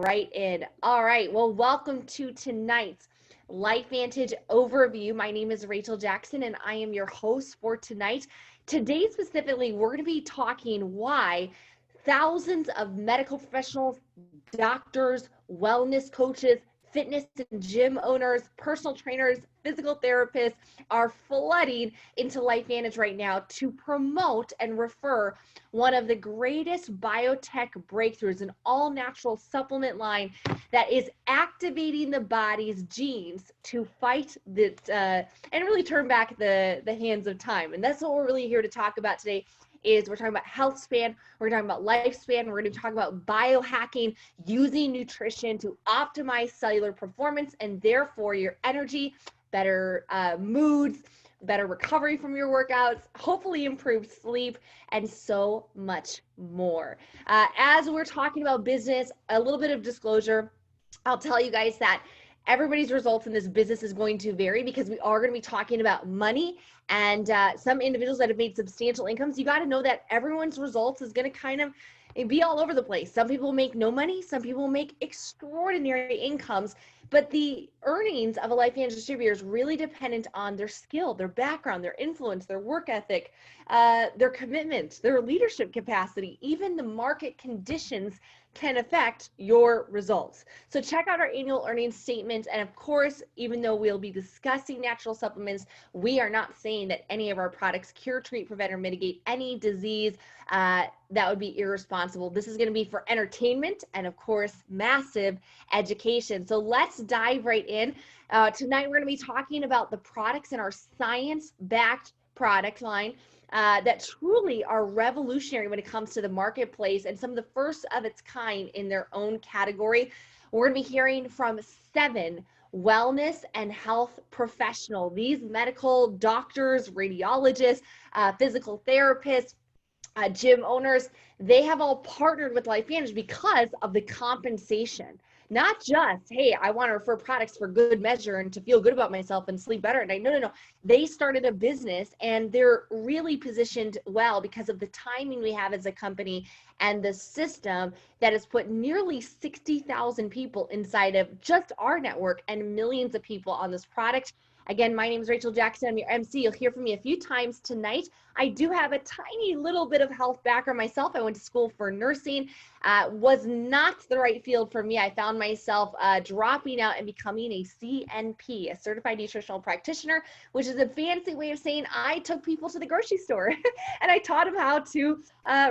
right in. All right. Well, welcome to tonight's LifeVantage overview. My name is Rachel Jackson, and I am your host for tonight. Today, specifically, we're going to be talking why thousands of medical professionals, doctors, wellness coaches, fitness and gym owners, personal trainers, physical therapists are flooding into LifeVantage right now to promote and refer one of the greatest biotech breakthroughs, an all natural supplement line that is activating the body's genes to fight the and really turn back the hands of time. And that's what we're really here to talk about today. Is we're talking about health span, we're talking about lifespan, we're going to talk about biohacking, using nutrition to optimize cellular performance and therefore your energy, better moods, better recovery from your workouts, hopefully improved sleep, and so much more. As we're talking about business, a little bit of disclosure, I'll tell you guys that everybody's results in this business is going to vary because we are going to be talking about money and some individuals that have made substantial incomes. You got to know that everyone's results is going to kind of be all over the place. Some people make no money, some people make extraordinary incomes, but the earnings of a LifeVantage distributor is really dependent on their skill, their background, their influence, their work ethic, their commitment, their leadership capacity. Even the market conditions can affect your results. So check out our annual earnings statement. And of course, even though we'll be discussing natural supplements, we are not saying that any of our products cure, treat, prevent, or mitigate any disease. That would be irresponsible. This is going to be for entertainment and, of course, massive education. So let's dive right in. Tonight, we're going to be talking about the products in our science-backed product line that truly are revolutionary when it comes to the marketplace and some of the first of its kind in their own category. We're going to be hearing from 7 wellness and health professional, these medical doctors, radiologists, physical therapists, gym owners. They have all partnered with LifeVantage because of the compensation. Not just, hey, I want to refer products for good measure and to feel good about myself and sleep better at night. No. They started a business and they're really positioned well because of the timing we have as a company and the system that has put nearly 60,000 people inside of just our network and millions of people on this product. Again, my name is Rachel Jackson. I'm your MC. You'll hear from me a few times tonight. I do have a tiny little bit of health background myself. I went to school for nursing. Was not the right field for me. I found myself dropping out and becoming a CNP, a certified nutritional practitioner, which is a fancy way of saying I took people to the grocery store and I taught them how to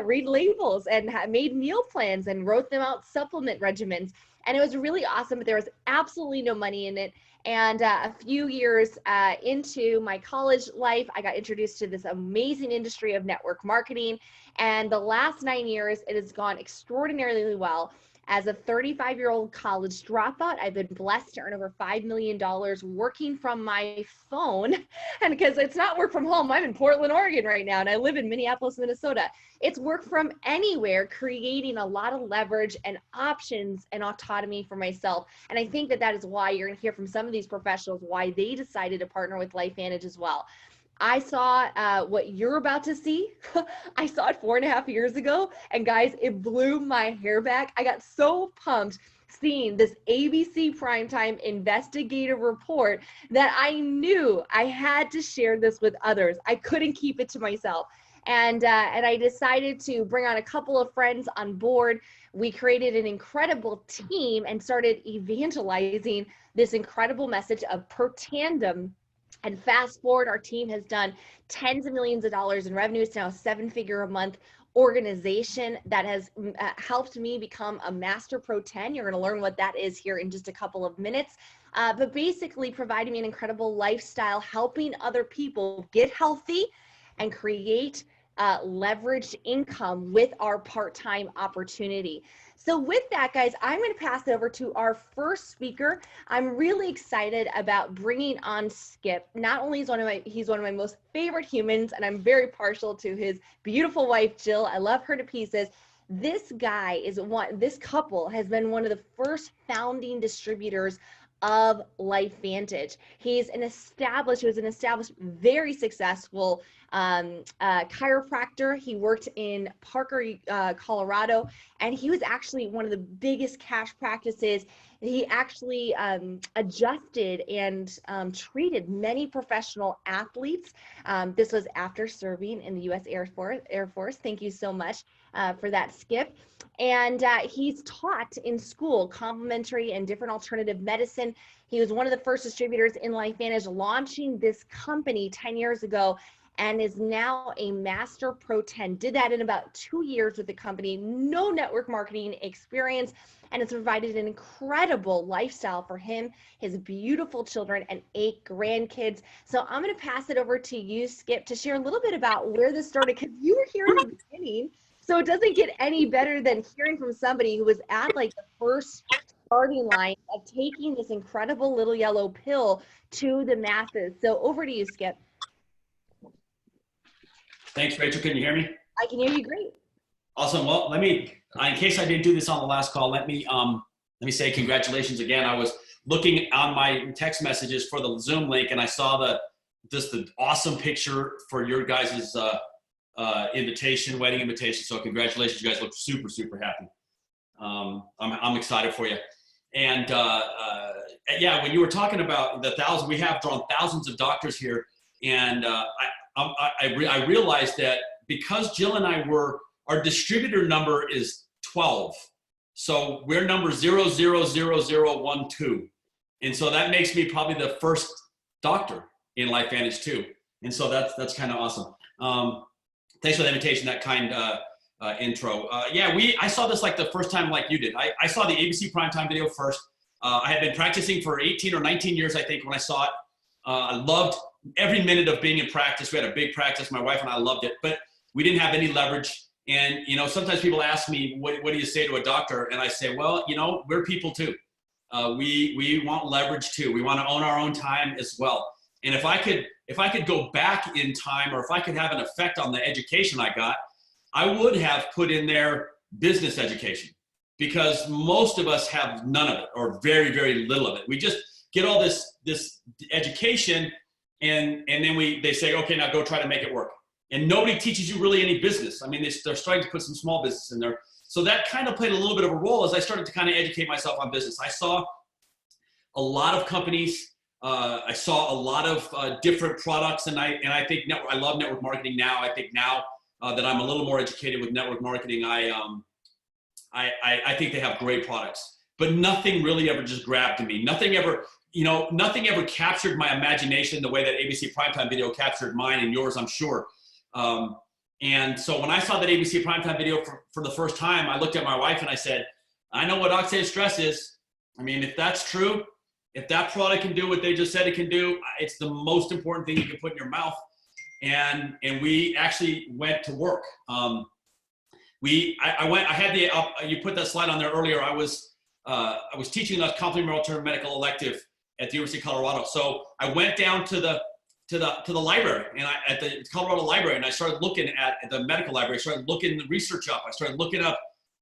read labels and made meal plans and wrote them out supplement regimens. And it was really awesome, but there was absolutely no money in it. And a few years into my college life, I got introduced to this amazing industry of network marketing. And the last 9 years, it has gone extraordinarily well. As a 35-year-old college dropout, I've been blessed to earn over $5 million working from my phone. And because it's not work from home, I'm in Portland, Oregon right now, and I live in Minneapolis, Minnesota. It's work from anywhere, creating a lot of leverage and options and autonomy for myself. And I think that that is why you're going to hear from some of these professionals, why they decided to partner with LifeVantage as well. I saw what you're about to see. I saw it 4.5 years ago. And guys, it blew my hair back. I got so pumped seeing this ABC primetime investigative report that I knew I had to share this with others. I couldn't keep it to myself. And I decided to bring on a couple of friends on board. We created an incredible team and started evangelizing this incredible message of per tandem. And fast forward, our team has done tens of millions of dollars in revenue. It's now a 7-figure a month organization that has helped me become a Master Pro 10. You're going to learn what that is here in just a couple of minutes. But basically providing me an incredible lifestyle, helping other people get healthy and create leveraged income with our part-time opportunity. So with that, guys, I'm going to pass it over to our first speaker. I'm really excited about bringing on Skip. Not only is he's one of my most favorite humans, and I'm very partial to his beautiful wife, Jill. I love her to pieces. This couple has been one of the first founding distributors of LifeVantage. He was an established, very successful chiropractor. He worked in Parker, Colorado, and he was actually one of the biggest cash practices. He actually adjusted and treated many professional athletes. This was after serving in the U.S. Air Force. Thank you so much for that, Skip. And he's taught in school complementary and different alternative medicine. He was one of the first distributors in LifeVantage, launching this company 10 years ago, and is now a master Pro 10. Did that in about 2 years with the company, no network marketing experience, and it's provided an incredible lifestyle for him, his beautiful children, and 8 grandkids. So I'm going to pass it over to you, Skip, to share a little bit about where this started, because you were here in the beginning. So it doesn't get any better than hearing from somebody who was at like the first starting line of taking this incredible little yellow pill to the masses. So over to you, Skip. Thanks, Rachel. Can you hear me? I can hear you great. Awesome. Well, let me, in case I didn't do this on the last call, let me say congratulations again. I was looking on my text messages for the Zoom link, and I saw the awesome picture for your guys' wedding invitation. So congratulations. You guys look super, super happy. I'm excited for you. And yeah, when you were talking about the 1,000, we have drawn thousands of doctors here. And I realized that because Jill and I our distributor number is 12. So we're number 000012. And so that makes me probably the first doctor in LifeVantage too. And so that's kind of awesome. Thanks for the invitation, that kind intro. Yeah, I saw this like the first time like you did. I saw the ABC Primetime video first. I had been practicing for 18 or 19 years, I think, when I saw it. I loved every minute of being in practice. We had a big practice. My wife and I loved it, but we didn't have any leverage. And, you know, sometimes people ask me, what do you say to a doctor? And I say, well, you know, we're people too. We want leverage too. We want to own our own time as well. And if I could go back in time, or if I could have an effect on the education I got, I would have put in there business education, because most of us have none of it, or very, very little of it. We just get all this education, and then they say, okay, now go try to make it work. And nobody teaches you really any business. I mean, they're starting to put some small business in there. So that kind of played a little bit of a role as I started to kind of educate myself on business. I saw a lot of companies. I saw a lot of different products, and I think I love network marketing now. I think now that I'm a little more educated with network marketing, I think they have great products. But nothing really ever just grabbed me. Nothing ever captured my imagination the way that ABC Primetime video captured mine and yours, I'm sure. And so when I saw that ABC Primetime video for the first time, I looked at my wife and I said, I know what oxidative stress is. I mean, if that's true, if that product can do what they just said it can do, it's the most important thing you can put in your mouth. And we actually went to work. You put that slide on there earlier. I was teaching a complementary alternative medical elective at the University of Colorado. So I went down to the library, and at the Colorado Library, and I started looking at the medical library. I started looking the research up. I started looking up,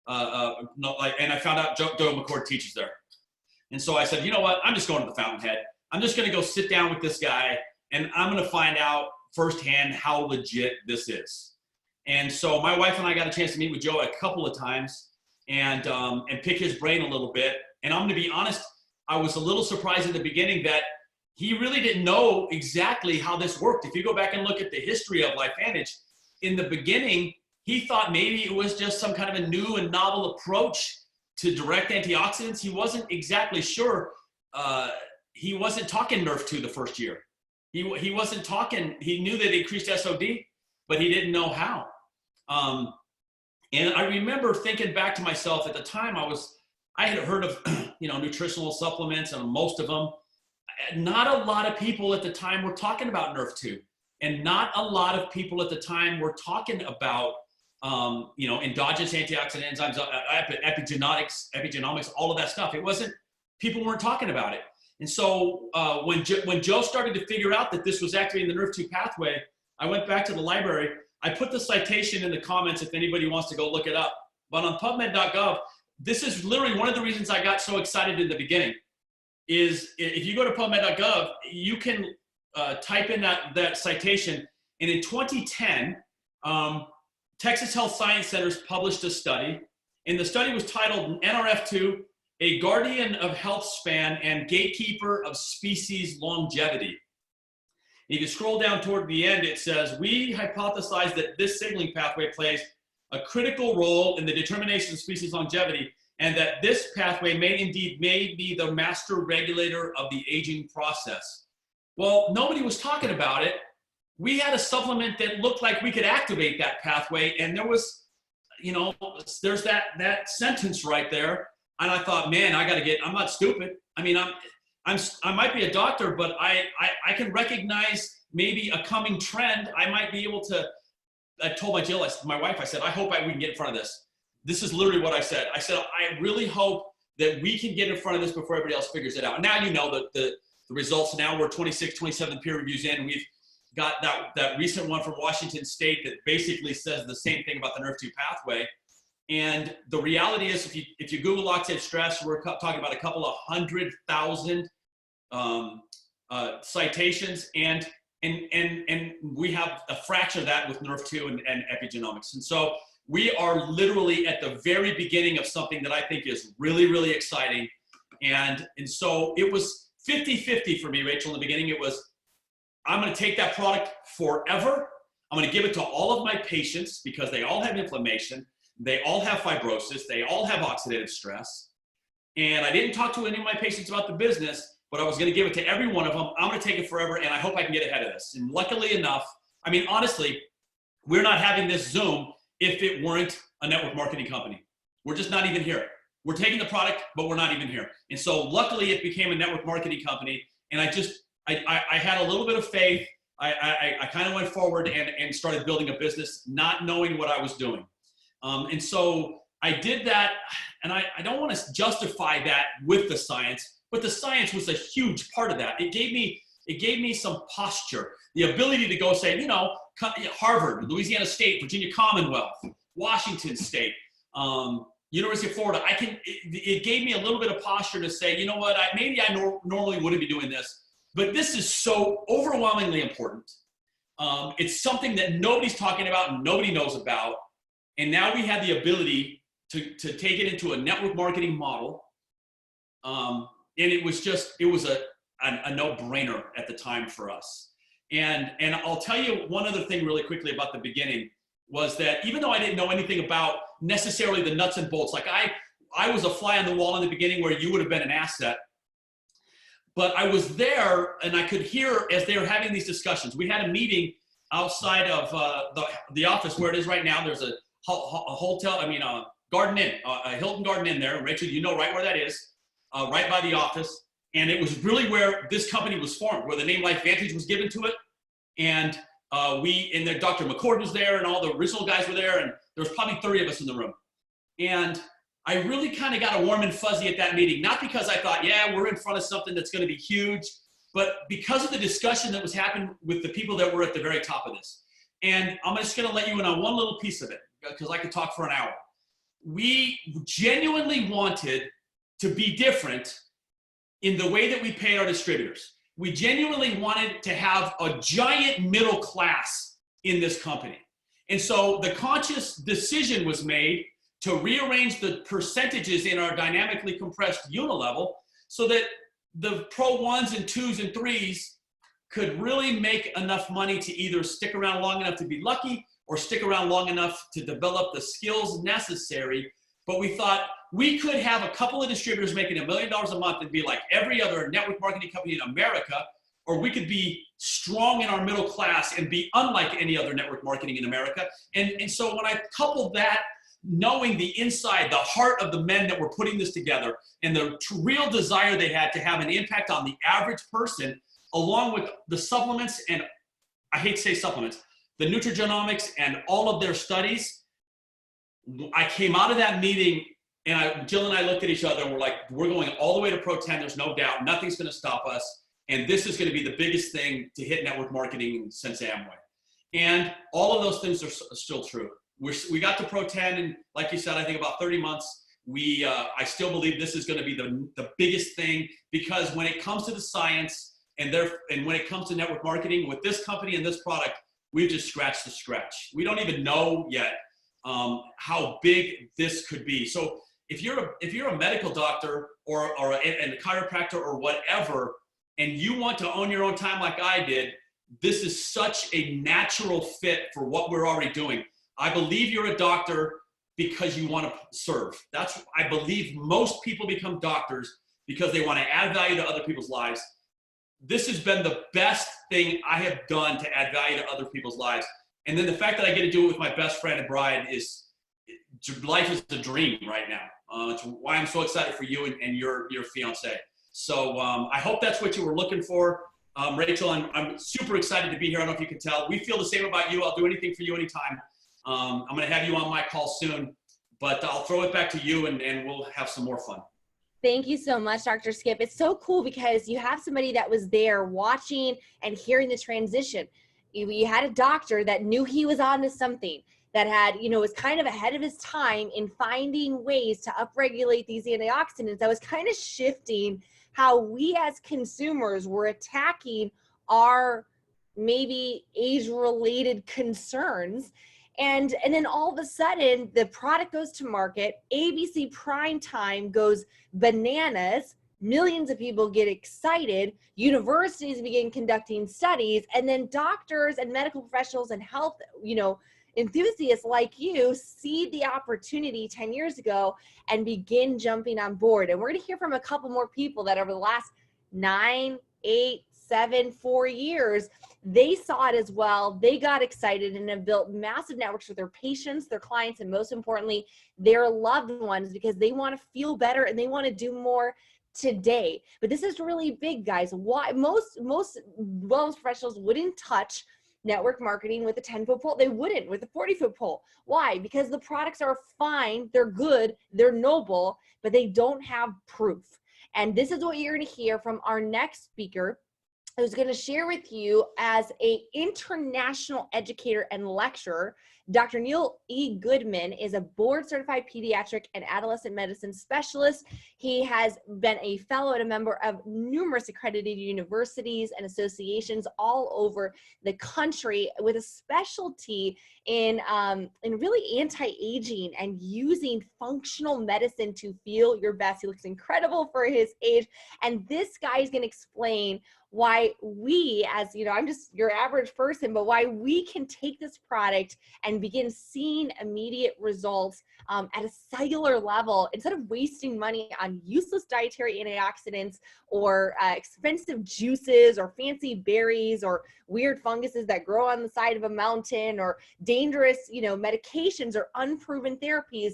and I found out Joe McCord teaches there. And so I said, you know what? I'm just going to the Fountainhead. I'm just going to go sit down with this guy, and I'm going to find out firsthand how legit this is. And so my wife and I got a chance to meet with Joe a couple of times and pick his brain a little bit. And I'm going to be honest, I was a little surprised at the beginning that he really didn't know exactly how this worked. If you go back and look at the history of LifeVantage, in the beginning, he thought maybe it was just some kind of a new and novel approach to direct antioxidants. He wasn't exactly sure. He wasn't talking Nerf2 the first year. He wasn't talking, he knew that it increased SOD, but he didn't know how. And I remember thinking back to myself at the time, I had heard of nutritional supplements, and most of them. Not a lot of people at the time were talking about Nerf2, and not a lot of people at the time were talking about endogenous antioxidant enzymes, epigenomics, all of that stuff. People weren't talking about it. And so when Joe started to figure out that this was activating the Nerf2 pathway, I went back to the library. I put the citation in the comments if anybody wants to go look it up. But on PubMed.gov, this is literally one of the reasons I got so excited in the beginning, is if you go to PubMed.gov, you can type in that citation. And in 2010, Texas Health Science Centers published a study, and the study was titled NRF2, a guardian of health span and gatekeeper of species longevity. If you scroll down toward the end, it says, we hypothesize that this signaling pathway plays a critical role in the determination of species longevity, and that this pathway may be the master regulator of the aging process. Well, nobody was talking about it. We had a supplement that looked like we could activate that pathway, and there was, there's that sentence right there. And I thought, man, I'm not stupid. I mean, I might be a doctor, but I can recognize maybe a coming trend. I might be able to, I told my wife, I said, I hope we can get in front of this. This is literally what I said. I said, I really hope that we can get in front of this before everybody else figures it out. And now the results. Now we're 26, 27 peer reviews in. We've got that recent one from Washington State that basically says the same thing about the NRF2 pathway. And the reality is, if you Google oxidative stress, we're talking about a couple of 100,000 citations, and we have a fraction of that with NRF2 and epigenomics. And so we are literally at the very beginning of something that I think is really, really exciting. And so it was 50-50 for me, Rachel, in the beginning. It was, I'm going to take that product forever. I'm going to give it to all of my patients because they all have inflammation. They all have fibrosis. They all have oxidative stress. And I didn't talk to any of my patients about the business, but I was going to give it to every one of them. I'm going to take it forever, and I hope I can get ahead of this. And luckily enough, I mean, honestly, we're not having this Zoom if it weren't a network marketing company. We're just not even here. We're taking the product, but we're not even here. And so luckily it became a network marketing company. And I had a little bit of faith. I kind of went forward and started building a business, not knowing what I was doing. And so I did that, and I don't want to justify that with the science, but the science was a huge part of that. It gave me some posture, the ability to go say, Harvard, Louisiana State, Virginia Commonwealth, Washington State, University of Florida. It gave me a little bit of posture to say, you know what, maybe I normally wouldn't be doing this, but this is so overwhelmingly important. It's something that nobody's talking about and nobody knows about. And now we have the ability to take it into a network marketing model. And it was a no-brainer at the time for us. And I'll tell you one other thing really quickly about the beginning was that even though I didn't know anything about necessarily the nuts and bolts, like I was a fly on the wall in the beginning where you would have been an asset, but I was there and I could hear as they were having these discussions. We had a meeting outside of the office where it is right now. There's a hotel, Garden Inn, a Hilton Garden Inn there. Rachel, you know right where that is, right by the office. And it was really where this company was formed, where the name LifeVantage was given to it. And Dr. McCord was there, and all the original guys were there, and there was probably 30 of us in the room. And I really kind of got a warm and fuzzy at that meeting, not because I thought, yeah, we're in front of something that's going to be huge, but because of the discussion that was happening with the people that were at the very top of this. And I'm just going to let you in on one little piece of it, because I could talk for an hour. We genuinely wanted to be different in the way that we paid our distributors. We genuinely wanted to have a giant middle class in this company. And so the conscious decision was made to rearrange the percentages in our dynamically compressed unilevel so that the Pro 1s and 2s and 3s could really make enough money to either stick around long enough to be lucky or stick around long enough to develop the skills necessary. But we thought we could have a couple of distributors making $1 million a month and be like every other network marketing company in America, or we could be strong in our middle class and be unlike any other network marketing in America. And so when I coupled that, knowing the inside, the heart of the men that were putting this together and the real desire they had to have an impact on the average person, along with the supplements, and I hate to say supplements, the nutrigenomics and all of their studies, I came out of that meeting and Jill and I looked at each other and we're like, we're going all the way to Pro 10. There's no doubt. Nothing's going to stop us. And this is going to be the biggest thing to hit network marketing since Amway. And all of those things are still true. We got to Pro 10 in, like you said, I think about 30 months. I still believe this is going to be the biggest thing, because when it comes to the science and when it comes to network marketing with this company and this product, we've just scratched the scratch. We don't even know yet how big this could be. So if you're a medical doctor or a chiropractor or whatever, and you want to own your own time like I did, this is such a natural fit for what we're already doing. I believe you're a doctor because you want to serve. I believe most people become doctors because they want to add value to other people's lives. This has been the best thing I have done to add value to other people's lives. And then the fact that I get to do it with my best friend and bride life is a dream right now. It's why I'm so excited for you and your fiance. So I hope that's what you were looking for. Rachel, I'm super excited to be here. I don't know if you can tell. We feel the same about you. I'll do anything for you anytime. I'm going to have you on my call soon, but I'll throw it back to you and we'll have some more fun. Thank you so much, Dr. Skip. It's so cool because you have somebody that was there watching and hearing the transition. You had a doctor that knew he was onto something, that had, was kind of ahead of his time in finding ways to upregulate these antioxidants. That was kind of shifting how we as consumers were attacking our maybe age-related concerns. And then all of a sudden, the product goes to market, ABC prime time goes bananas, millions of people get excited, universities begin conducting studies, and then doctors and medical professionals and health, enthusiasts like you see the opportunity 10 years ago and begin jumping on board. And we're going to hear from a couple more people that over the last 9, 8, 7, 4 years, they saw it as well. They got excited and have built massive networks with their patients, their clients, and most importantly, their loved ones, because they want to feel better and they want to do more today. But this is really big, guys. Why most wellness professionals wouldn't touch network marketing with a 10-foot pole. They wouldn't with a 40-foot pole. Why? Because the products are fine, they're good, they're noble, but they don't have proof. And this is what you're going to hear from our next speaker, who's going to share with you as an international educator and lecturer. Dr. Neil E. Goodman is a board-certified pediatric and adolescent medicine specialist. He has been a fellow and a member of numerous accredited universities and associations all over the country, with a specialty in really anti-aging and using functional medicine to feel your best. He looks incredible for his age, and this guy is going to explain why we, as I'm just your average person, but why we can take this product and begin seeing immediate results at a cellular level, instead of wasting money on useless dietary antioxidants or expensive juices or fancy berries or weird funguses that grow on the side of a mountain or dangerous, medications or unproven therapies.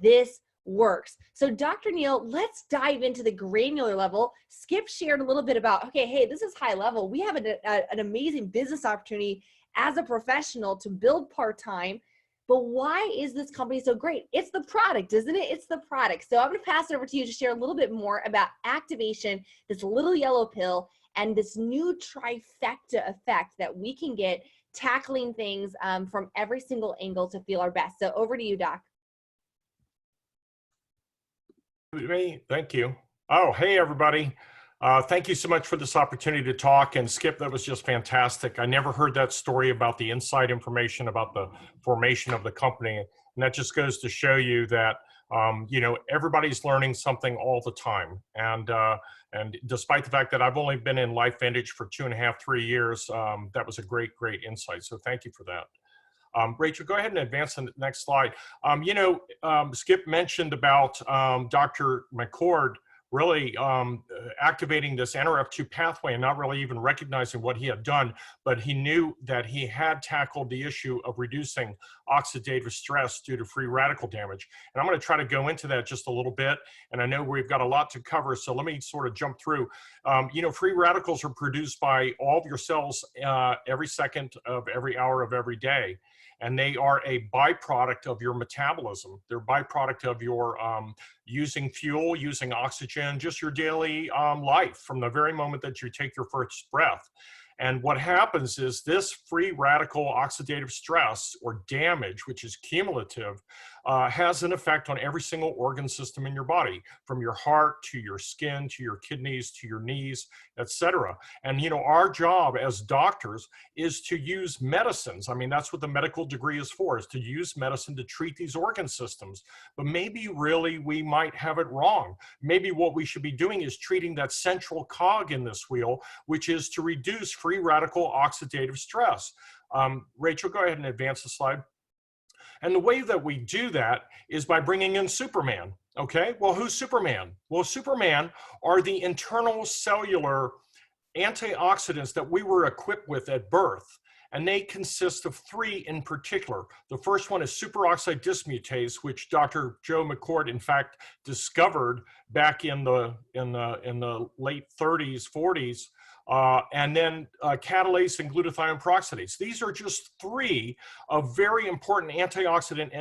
This works. So Dr. Neil, let's dive into the granular level. Skip shared a little bit about, okay, hey, this is high level. We have an amazing business opportunity as a professional to build part-time, but why is this company so great? It's the product, isn't it? It's the product. So I'm going to pass it over to you to share a little bit more about activation, this little yellow pill, and this new trifecta effect that we can get tackling things from every single angle to feel our best. So over to you, Doc. Me, thank you. Oh, hey, everybody. Thank you so much for this opportunity to talk. And Skip, that was just fantastic. I never heard that story about the inside information about the formation of the company. And that just goes to show you that, everybody's learning something all the time. And despite the fact that I've only been in LifeVantage for 2.5, 3 years, that was a great, great insight. So thank you for that. Rachel, go ahead and advance to the next slide. Skip mentioned about Dr. McCord really activating this NRF2 pathway and not really even recognizing what he had done, but he knew that he had tackled the issue of reducing oxidative stress due to free radical damage. And I'm going to try to go into that just a little bit. And I know we've got a lot to cover, so let me sort of jump through. Free radicals are produced by all of your cells every second of every hour of every day. And they are a byproduct of your metabolism. They're a byproduct of your using fuel, using oxygen, just your daily life from the very moment that you take your first breath. And what happens is this free radical oxidative stress or damage, which is cumulative, has an effect on every single organ system in your body, from your heart to your skin to your kidneys to your knees, etc. And our job as doctors is to use medicines. I mean, that's what the medical degree is for, is to use medicine to treat these organ systems. But maybe really we might have it wrong. Maybe what we should be doing is treating that central cog in this wheel, which is to reduce free radical oxidative stress. Rachel, go ahead and advance the slide. And the way that we do that is by bringing in Superman. Okay, well, who's Superman? Well, Superman are the internal cellular antioxidants that we were equipped with at birth. And they consist of 3 in particular. The first one is superoxide dismutase, which Dr. Joe McCord, in fact, discovered back in the late 30s, 40s. And then catalase and glutathione peroxidase. These are just 3 of very important antioxidant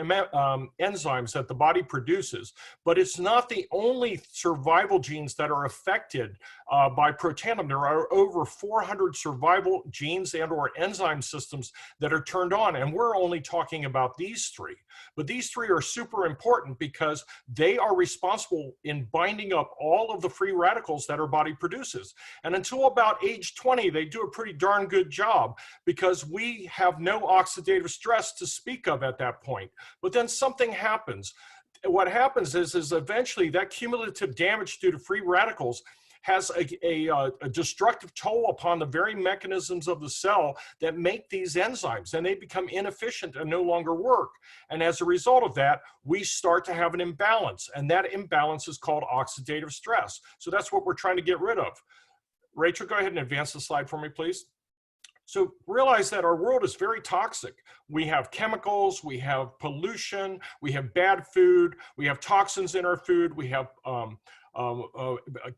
enzymes that the body produces, but it's not the only survival genes that are affected by protandim. There are over 400 survival genes and or enzyme systems that are turned on, and we're only talking about these 3. But these 3 are super important because they are responsible in binding up all of the free radicals that our body produces. And until about age 20, they do a pretty darn good job because we have no oxidative stress to speak of at that point. But then something happens. What happens is eventually that cumulative damage due to free radicals has a destructive toll upon the very mechanisms of the cell that make these enzymes, and they become inefficient and no longer work. And as a result of that, we start to have an imbalance, and that imbalance is called oxidative stress. So that's what we're trying to get rid of. Rachel, go ahead and advance the slide for me, please. So realize that our world is very toxic. We have chemicals, we have pollution, we have bad food, we have toxins in our food, we have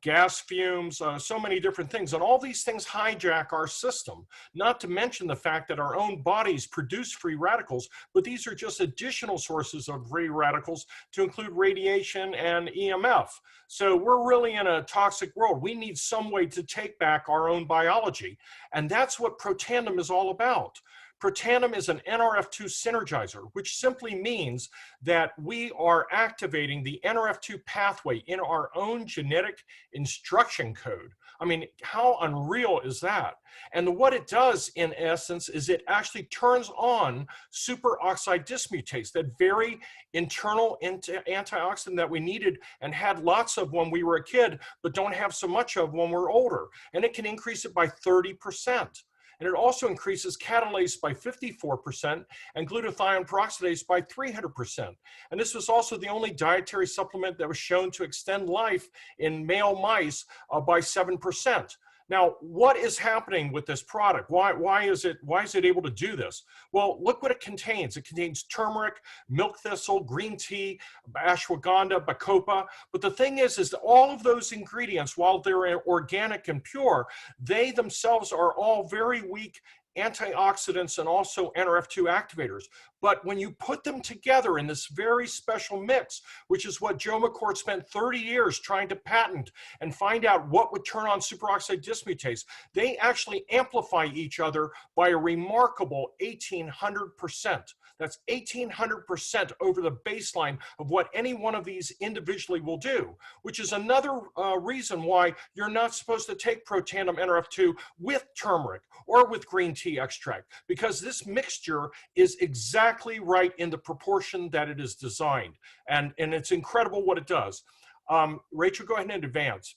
gas fumes, so many different things. And all these things hijack our system, not to mention the fact that our own bodies produce free radicals, but these are just additional sources of free radicals to include radiation and EMF. So we're really in a toxic world. We need some way to take back our own biology. And that's what protandim is all about. Protandim is an NRF2 synergizer, which simply means that we are activating the NRF2 pathway in our own genetic instruction code. I mean, how unreal is that? And what it does, in essence, is it actually turns on superoxide dismutase, that very internal antioxidant that we needed and had lots of when we were a kid, but don't have so much of when we're older. And it can increase it by 30%. And it also increases catalase by 54% and glutathione peroxidase by 300%. And this was also the only dietary supplement that was shown to extend life in male mice by 7%. Now, what is happening with this product? Why is it able to do this? Well, look what it contains. It contains turmeric, milk thistle, green tea, ashwagandha, bacopa. But the thing is that all of those ingredients, while they're organic and pure, they themselves are all very weak antioxidants and also NRF2 activators. But when you put them together in this very special mix, which is what Joe McCord spent 30 years trying to patent and find out what would turn on superoxide dismutase, they actually amplify each other by a remarkable 1,800%. That's 1,800% over the baseline of what any one of these individually will do, which is another reason why you're not supposed to take protandim NRF2 with turmeric or with green tea extract, because this mixture is exactly right in the proportion that it is designed. And it's incredible what it does. Rachel, go ahead and advance.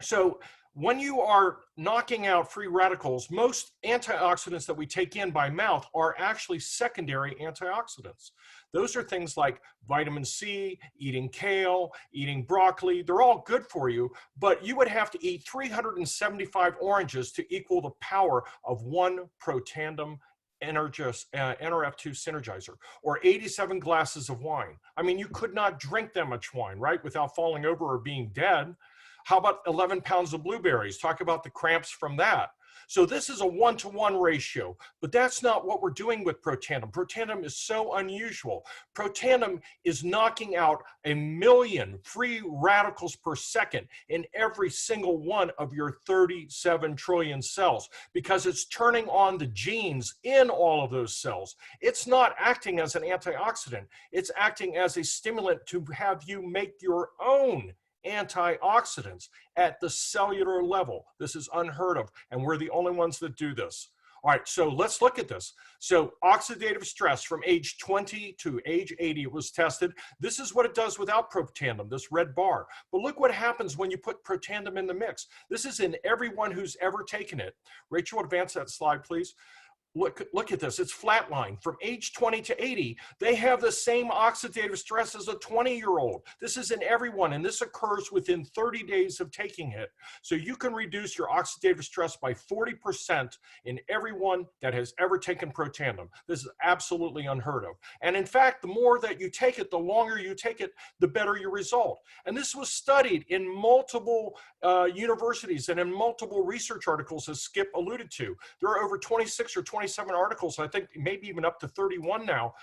So when you are knocking out free radicals, most antioxidants that we take in by mouth are actually secondary antioxidants. Those are things like vitamin C, eating kale, eating broccoli. They're all good for you, but you would have to eat 375 oranges to equal the power of one protandim NRF2 synergizer, or 87 glasses of wine. I mean, you could not drink that much wine, right, without falling over or being dead. How about 11 pounds of blueberries? Talk about the cramps from that. So this is a 1-to-1 ratio, but that's not what we're doing with protandim. Protandim is so unusual. Protandim is knocking out 1 million free radicals per second in every single one of your 37 trillion cells because it's turning on the genes in all of those cells. It's not acting as an antioxidant. It's acting as a stimulant to have you make your own antioxidants at the cellular level. This is unheard of, and we're the only ones that do this. All right, so let's look at this. So oxidative stress from age 20 to age 80 was tested. This is what it does without protandim, this red bar. But look what happens when you put protandim in the mix. This is in everyone who's ever taken it. Rachel, advance that slide, please. Look at this, it's flatline. From age 20 to 80, they have the same oxidative stress as a 20-year-old. This is in everyone, and this occurs within 30 days of taking it. So you can reduce your oxidative stress by 40% in everyone that has ever taken protandim. This is absolutely unheard of. And in fact, the more that you take it, the longer you take it, the better your result. And this was studied in multiple universities and in multiple research articles, as Skip alluded to. There are over 26 or 27 articles, I think maybe even up to 31 now,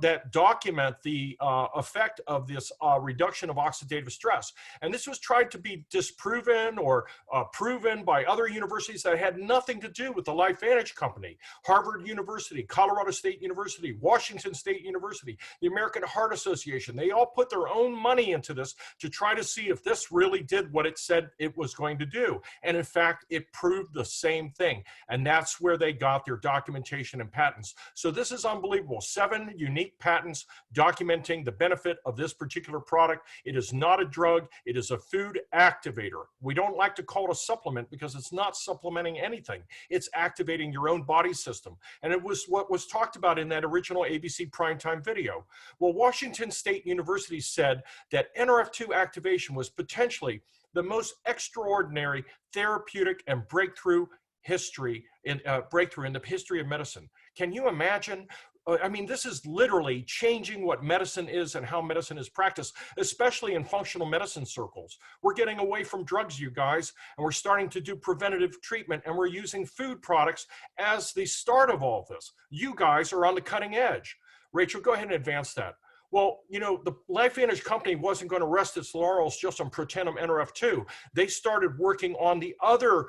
that document the effect of this reduction of oxidative stress. And this was tried to be disproven or proven by other universities that had nothing to do with the LifeVantage company. Harvard University, Colorado State University, Washington State University, the American Heart Association, they all put their own money into this to try to see if this really did what it said it was going to do. And in fact, it proved the same thing. And that's where they got their documentation and patents. So this is unbelievable. 7 unique patents documenting the benefit of this particular product. It is not a drug. It is a food activator. We don't like to call it a supplement because it's not supplementing anything. It's activating your own body system. And it was what was talked about in that original ABC primetime video. Well, Washington State University said that NRF2 activation was potentially the most extraordinary therapeutic and breakthrough in the history of medicine. Can you imagine? I mean, this is literally changing what medicine is and how medicine is practiced, especially in functional medicine circles. We're getting away from drugs, you guys, and we're starting to do preventative treatment, and we're using food products as the start of all of this. You guys are on the cutting edge. Rachel, go ahead and advance that. Well, you know, the LifeVantage company wasn't going to rest its laurels just on protandim NRF2. They started working on the other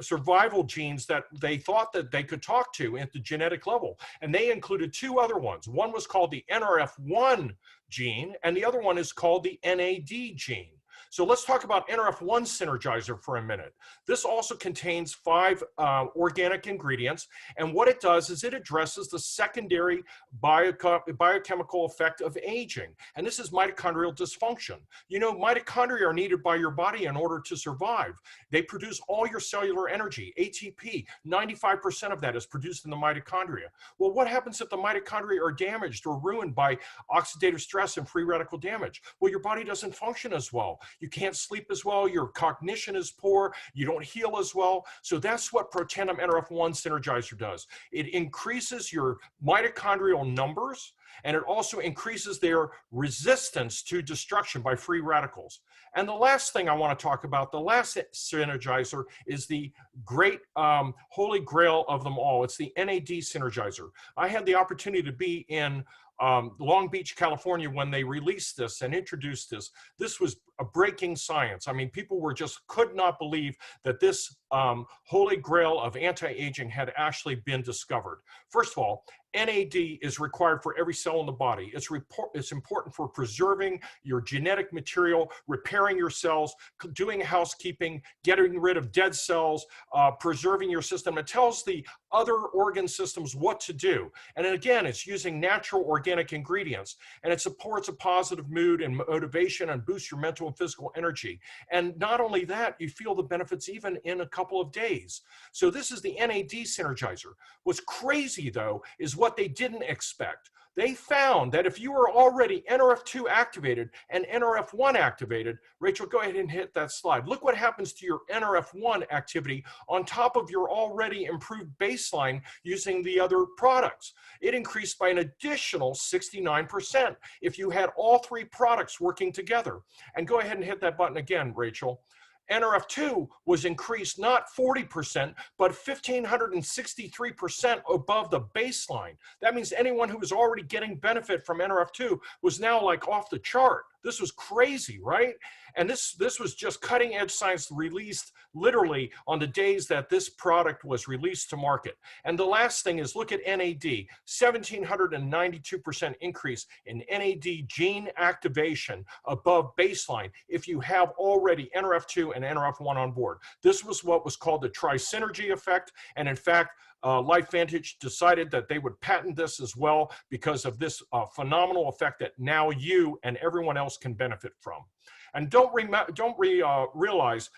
survival genes that they thought that they could talk to at the genetic level. And they included 2 other ones. One was called the NRF1 gene, and the other one is called the NAD gene. So let's talk about NRF1 synergizer for a minute. This also contains 5 organic ingredients, and what it does is it addresses the secondary biochemical effect of aging, and this is mitochondrial dysfunction. You know, mitochondria are needed by your body in order to survive. They produce all your cellular energy, ATP. 95% of that is produced in the mitochondria. Well, what happens if the mitochondria are damaged or ruined by oxidative stress and free radical damage? Well, your body doesn't function as well. You can't sleep as well, your cognition is poor, you don't heal as well. So that's what protandim NRF1 synergizer does. It increases your mitochondrial numbers, and it also increases their resistance to destruction by free radicals. And the last thing I want to talk about, the last synergizer, is the great holy grail of them all. It's the NAD synergizer. I had the opportunity to be in Long Beach, California, when they released this and introduced this. This was a breaking science. I mean, people could not believe that this holy grail of anti-aging had actually been discovered. First of all, NAD is required for every cell in the body. It's important for preserving your genetic material, repairing your cells, doing housekeeping, getting rid of dead cells, preserving your system. It tells the other organ systems what to do. And again, it's using natural organic ingredients, and it supports a positive mood and motivation and boosts your mental and physical energy. And not only that, you feel the benefits even in a couple of days. So this is the NAD synergizer. What's crazy though is what they didn't expect. They found that if you were already NRF2 activated and NRF1 activated, Rachel, go ahead and hit that slide. Look what happens to your NRF1 activity on top of your already improved baseline using the other products. It increased by an additional 69% if you had all 3 products working together. And go ahead and hit that button again, Rachel. NRF2 was increased not 40%, but 1,563% above the baseline. That means anyone who was already getting benefit from NRF2 was now like off the chart. This was crazy, right? And this was just cutting edge science released literally on the days that this product was released to market. And the last thing is look at NAD, 1,792% increase in NAD gene activation above baseline if you have already NRF2 and NRF1 on board. This was what was called the tri-synergy effect. And in fact, LifeVantage decided that they would patent this as well because of this phenomenal effect that now you and everyone else can benefit from. And don't realize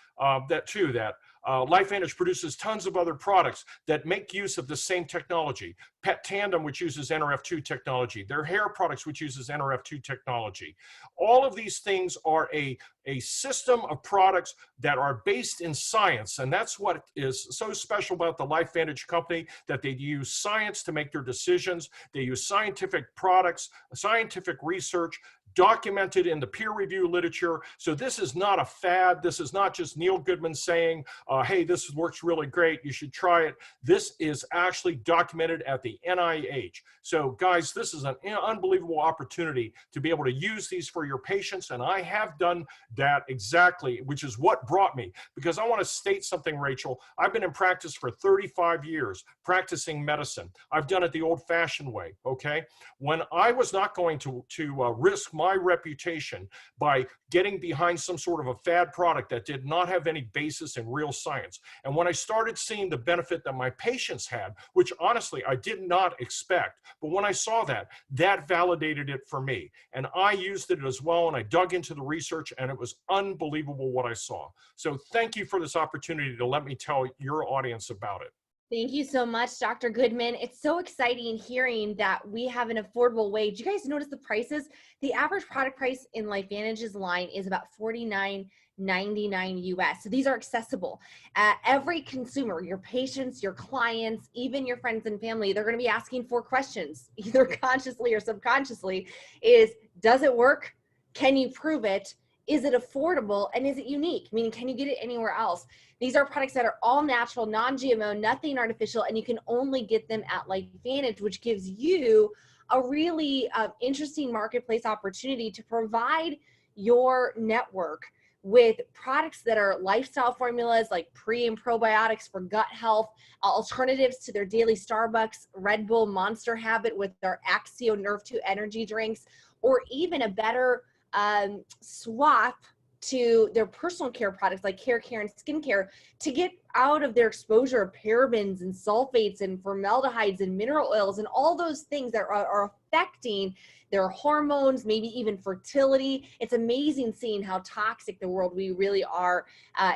that too, that LifeVantage produces tons of other products that make use of the same technology. Pet Tandem, which uses NRF2 technology. Their hair products, which uses NRF2 technology. All of these things are a system of products that are based in science. And that's what is so special about the LifeVantage company, that they use science to make their decisions. They use scientific products, scientific research, documented in the peer review literature. So this is not a fad. This is not just Neil Goodman saying, hey, this works really great, you should try it. This is actually documented at the NIH. So guys, this is an unbelievable opportunity to be able to use these for your patients. And I have done that exactly, which is what brought me, because I want to state something, Rachel. I've been in practice for 35 years, practicing medicine. I've done it the old fashioned way, okay? When I was not going to risk my reputation by getting behind some sort of a fad product that did not have any basis in real science. And when I started seeing the benefit that my patients had, which honestly I did not expect, but when I saw that, that validated it for me. And I used it as well, and I dug into the research, and it was unbelievable what I saw. So thank you for this opportunity to let me tell your audience about it. Thank you so much, Dr. Goodman. It's so exciting hearing that we have an affordable way. Do you guys notice the prices? The average product price in LifeVantage's line is about $49.99 US. So these are accessible. Every consumer, your patients, your clients, even your friends and family, they're going to be asking 4 questions, either consciously or subconsciously, is, does it work? Can you prove it? Is it affordable? And is it unique? Meaning, can you get it anywhere else? These are products that are all natural, non-GMO, nothing artificial, and you can only get them at LifeVantage, which gives you a really interesting marketplace opportunity to provide your network with products that are lifestyle formulas like pre and probiotics for gut health, alternatives to their daily Starbucks, Red Bull, Monster habit with their Axio Nerve 2 energy drinks, or even a better swap to their personal care products like hair care and skincare to get out of their exposure of parabens and sulfates and formaldehydes and mineral oils and all those things that are affecting their hormones, maybe even fertility. It's amazing seeing how toxic the world we really are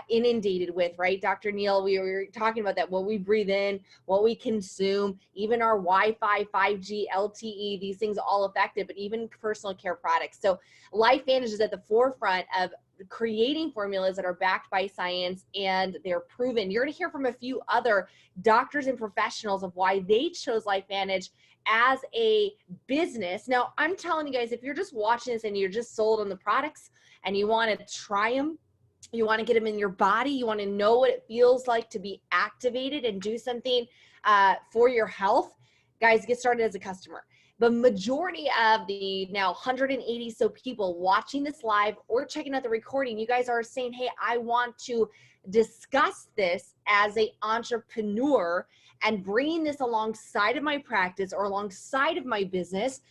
inundated with, right? Dr. Neil, we were talking about that, what we breathe in, what we consume, even our Wi-Fi, 5G, LTE, these things all affected, but even personal care products. So LifeVantage is at the forefront of creating formulas that are backed by science and they're proven. You're going to hear from a few other doctors and professionals of why they chose LifeVantage as a business. Now, I'm telling you guys, if you're just watching this and you're just sold on the products and you want to try them, you want to get them in your body, you want to know what it feels like to be activated and do something for your health, guys, get started as a customer. The majority of the now 180 so people watching this live or checking out the recording, you guys are saying, hey, I want to discuss this as an entrepreneur and bringing this alongside of my practice or alongside of my business,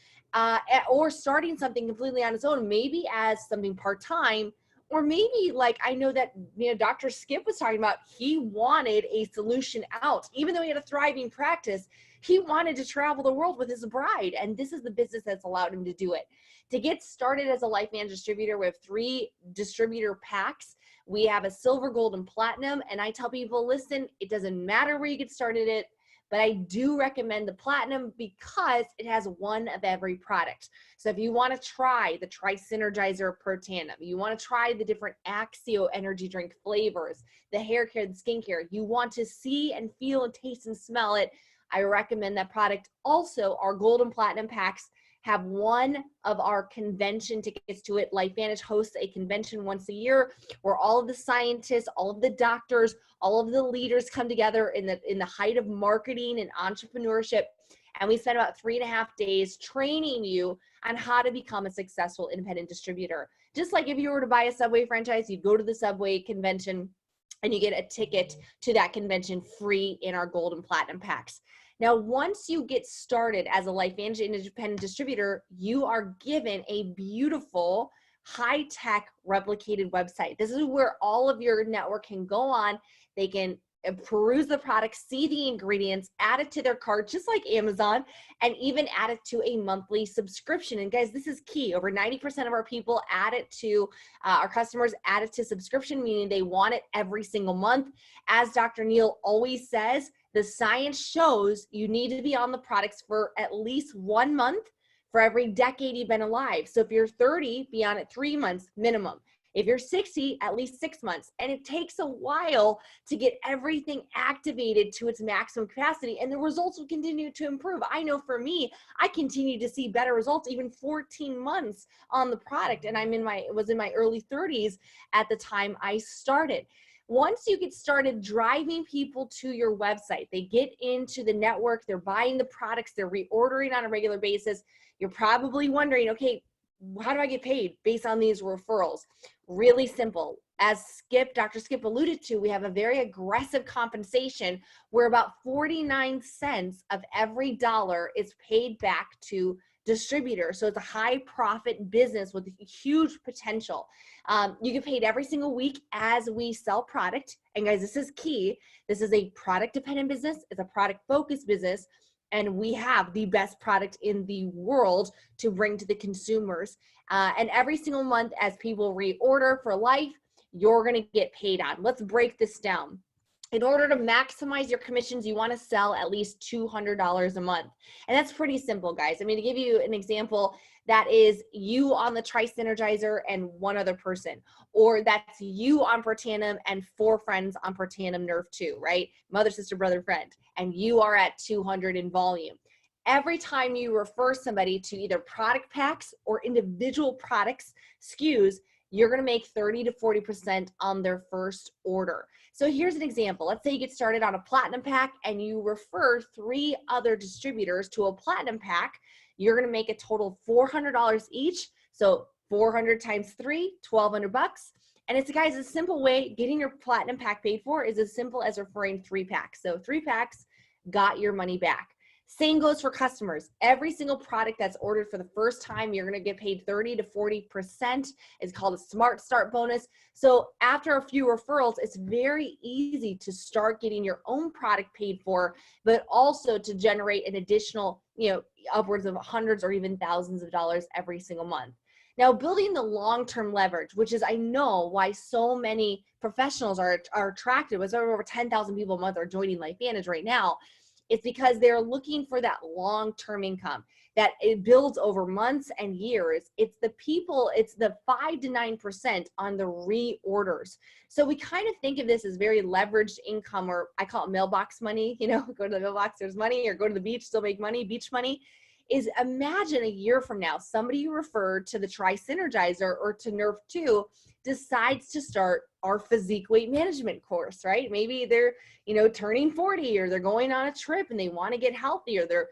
or starting something completely on its own, maybe as something part-time, or maybe like I know that Dr. Skip was talking about, he wanted a solution out. Even though he had a thriving practice, he wanted to travel the world with his bride, and this is the business that's allowed him to do it. To get started as a LifeVantage distributor, we have 3 distributor packs. We have a silver, gold, and platinum, and I tell people, listen, it doesn't matter where you get started at, but I do recommend the platinum because it has one of every product. So if you want to try the Tri-Synergizer Pro Tandem, you want to try the different Axio energy drink flavors, the hair care, the skincare, you want to see and feel and taste and smell it, I recommend that product. Also, our gold and platinum packs have one of our convention tickets to it. LifeVantage hosts a convention once a year where all of the scientists, all of the doctors, all of the leaders come together in the height of marketing and entrepreneurship. And we spend about 3.5 days training you on how to become a successful independent distributor. Just like if you were to buy a Subway franchise, you'd go to the Subway convention and you get a ticket to that convention free in our gold and platinum packs. Now, once you get started as a LifeVantage independent distributor, you are given a beautiful, high-tech replicated website. This is where all of your network can go on. They can peruse the product, see the ingredients, add it to their cart, just like Amazon, and even add it to a monthly subscription. And guys, this is key. Over 90% of our people add it to, our customers add it to subscription, meaning they want it every single month. As Dr. Neal always says, the science shows you need to be on the products for at least 1 month for every decade you've been alive. So if you're 30, be on it 3 months minimum. If you're 60, at least 6 months. And it takes a while to get everything activated to its maximum capacity, and the results will continue to improve. I know for me, I continue to see better results even 14 months on the product, and was in my early 30s at the time I started. Once you get started driving people to your website, they get into the network, they're buying the products, they're reordering on a regular basis. You're probably wondering, okay, how do I get paid based on these referrals? Really simple. As Dr. Skip alluded to, we have a very aggressive compensation where about 49 cents of every dollar is paid back to distributors. So it's a high profit business with huge potential. You get paid every single week as we sell product. And guys, this is key. This is a product dependent business. It's a product focused business. And we have the best product in the world to bring to the consumers. And every single month as people reorder for life, you're gonna get paid on. Let's break this down. In order to maximize your commissions, you wanna sell at least $200 a month. And that's pretty simple, guys. I mean, to give you an example, that is you on the Tri-Synergizer and one other person, or that's you on Protandim and 4 friends on Protandim Nerve 2, right? Mother, sister, brother, friend, and you are at 200 in volume. Every time you refer somebody to either product packs or individual products, SKUs, you're gonna make 30 to 40% on their first order. So here's an example. Let's say you get started on a platinum pack and you refer 3 other distributors to a platinum pack. You're gonna make a total of $400 each. So 400 times 3, $1,200. And it's, guys, a simple way. Getting your platinum pack paid for is as simple as referring 3 packs. So 3 packs got your money back. Same goes for customers. Every single product that's ordered for the first time, you're gonna get paid 30 to 40%. It's called a Smart Start bonus. So after a few referrals, it's very easy to start getting your own product paid for, but also to generate an additional, upwards of hundreds or even thousands of dollars every single month. Now, building the long-term leverage, which is, I know, why so many professionals are attracted. With over 10,000 people a month are joining LifeVantage right now. It's because they're looking for that long-term income that it builds over months and years. It's the people, it's the 5 to 9% on the reorders. So we kind of think of this as very leveraged income, or I call it mailbox money. Go to the mailbox, there's money, or go to the beach, still make money, beach money. Is imagine a year from now, somebody you referred to the Tri-Synergizer or to Nerve 2 decides to start our physique weight management course, right? Maybe they're, turning 40, or they're going on a trip and they want to get healthy, or they're